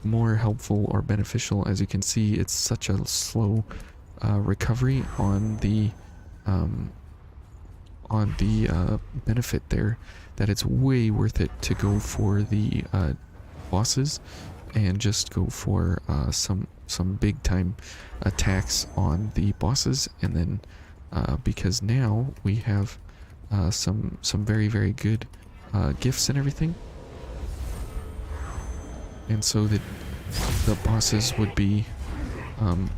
more helpful or beneficial. As you can see, it's such a slow recovery on the benefit there, that it's way worth it to go for the bosses and just go for some big time attacks on the bosses. And then because now we have some very, very good gifts and everything, and so that the bosses would be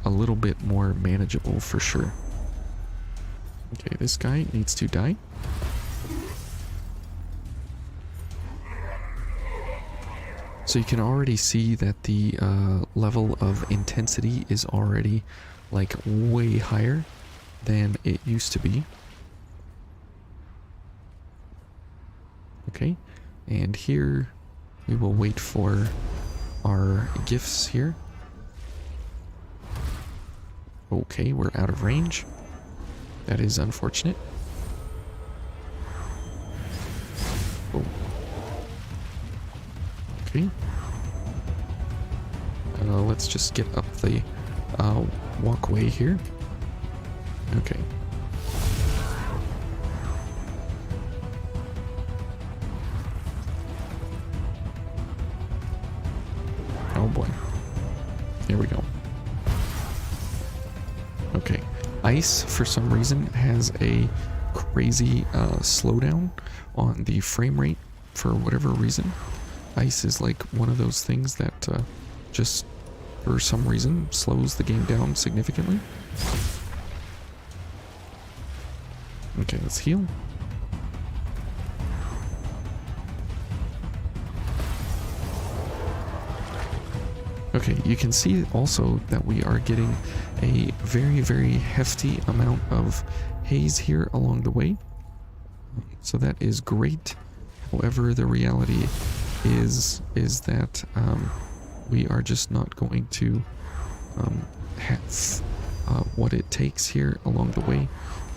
a little bit more manageable for sure. Okay, this guy needs to die. So you can already see that the level of intensity is already like way higher than it used to be. Okay, and here we will wait for our gifts here. Okay, we're out of range. That is unfortunate. Oh. Okay. Let's just get up the walkway here. Okay. Oh boy. Here we go. Okay. Ice, for some reason, has a crazy slowdown on the frame rate for whatever reason. Ice is like one of those things that just, for some reason, slows the game down significantly. Okay, let's heal. Okay, you can see also that we are getting a very, very hefty amount of haze here along the way. So that is great. However, the reality is that we are just not going to have what it takes here along the way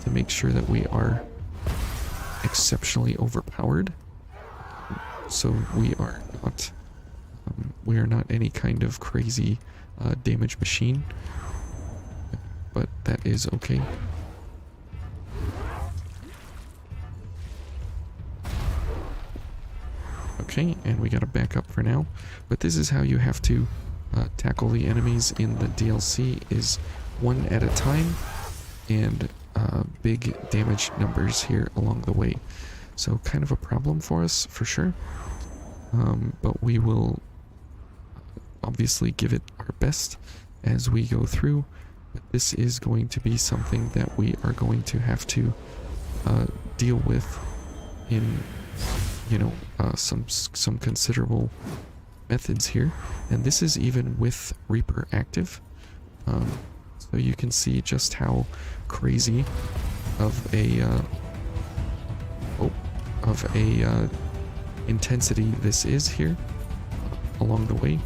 to make sure that we are exceptionally overpowered. So we are not any kind of crazy damage machine. but that is okay. Okay, and we gotta back up for now. But this is how you have to tackle the enemies in the DLC, is one at a time, and big damage numbers here along the way. So kind of a problem for us, for sure. But we will obviously give it our best as we go through. But this is going to be something that we are going to have to deal with in, you know, some considerable methods here. And this is even with Reaper active. So you can see just how crazy of a intensity this is here along the way.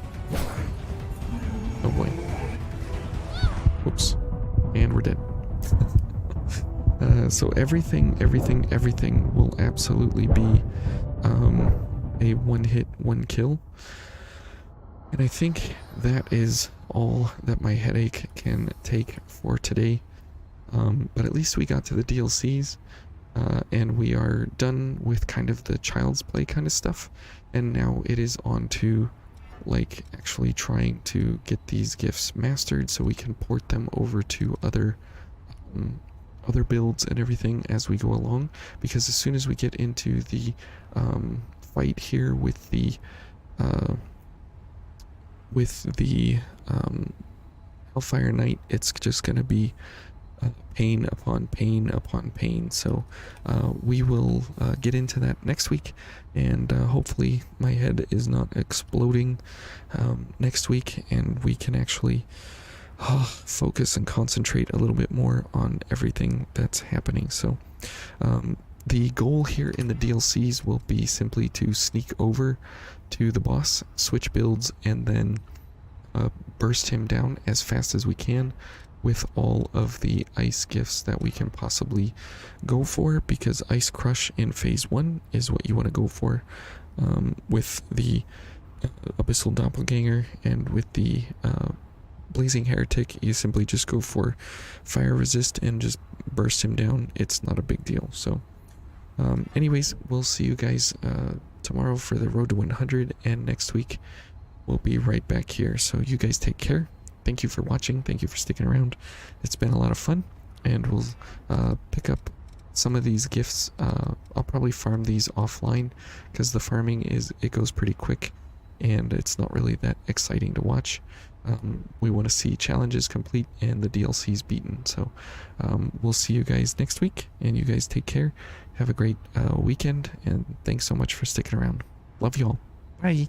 Oh boy. Whoops. And we're dead. So everything will absolutely be a one hit, one kill. And I think that is all that my headache can take for today. But at least we got to the DLCs, and we are done with kind of the Child's Play kind of stuff. And now it is on to like actually trying to get these gifts mastered so we can port them over to other builds and everything as we go along. Because as soon as we get into the fight here with the Hellfire Knight, it's just gonna be pain upon pain upon pain. So we will get into that next week, and hopefully my head is not exploding next week, and we can actually focus and concentrate a little bit more on everything that's happening. So the goal here in the DLCs will be simply to sneak over to the boss, switch builds, and then burst him down as fast as we can with all of the ice gifts that we can possibly go for, because Ice Crush in phase 1 is what you want to go for with the Abyssal Doppelganger, and with the Blazing Heretic you simply just go for Fire Resist and just burst him down. It's not a big deal. So anyways, we'll see you guys tomorrow for the Road to 100, and next week we'll be right back here. So you guys take care. Thank you for watching. Thank you for sticking around. It's been a lot of fun, and we'll pick up some of these gifts. I'll probably farm these offline, because the farming it goes pretty quick, and it's not really that exciting to watch. We want to see challenges complete and the DLCs beaten. So we'll see you guys next week, and you guys take care. Have a great weekend, and thanks so much for sticking around. Love you all. Bye.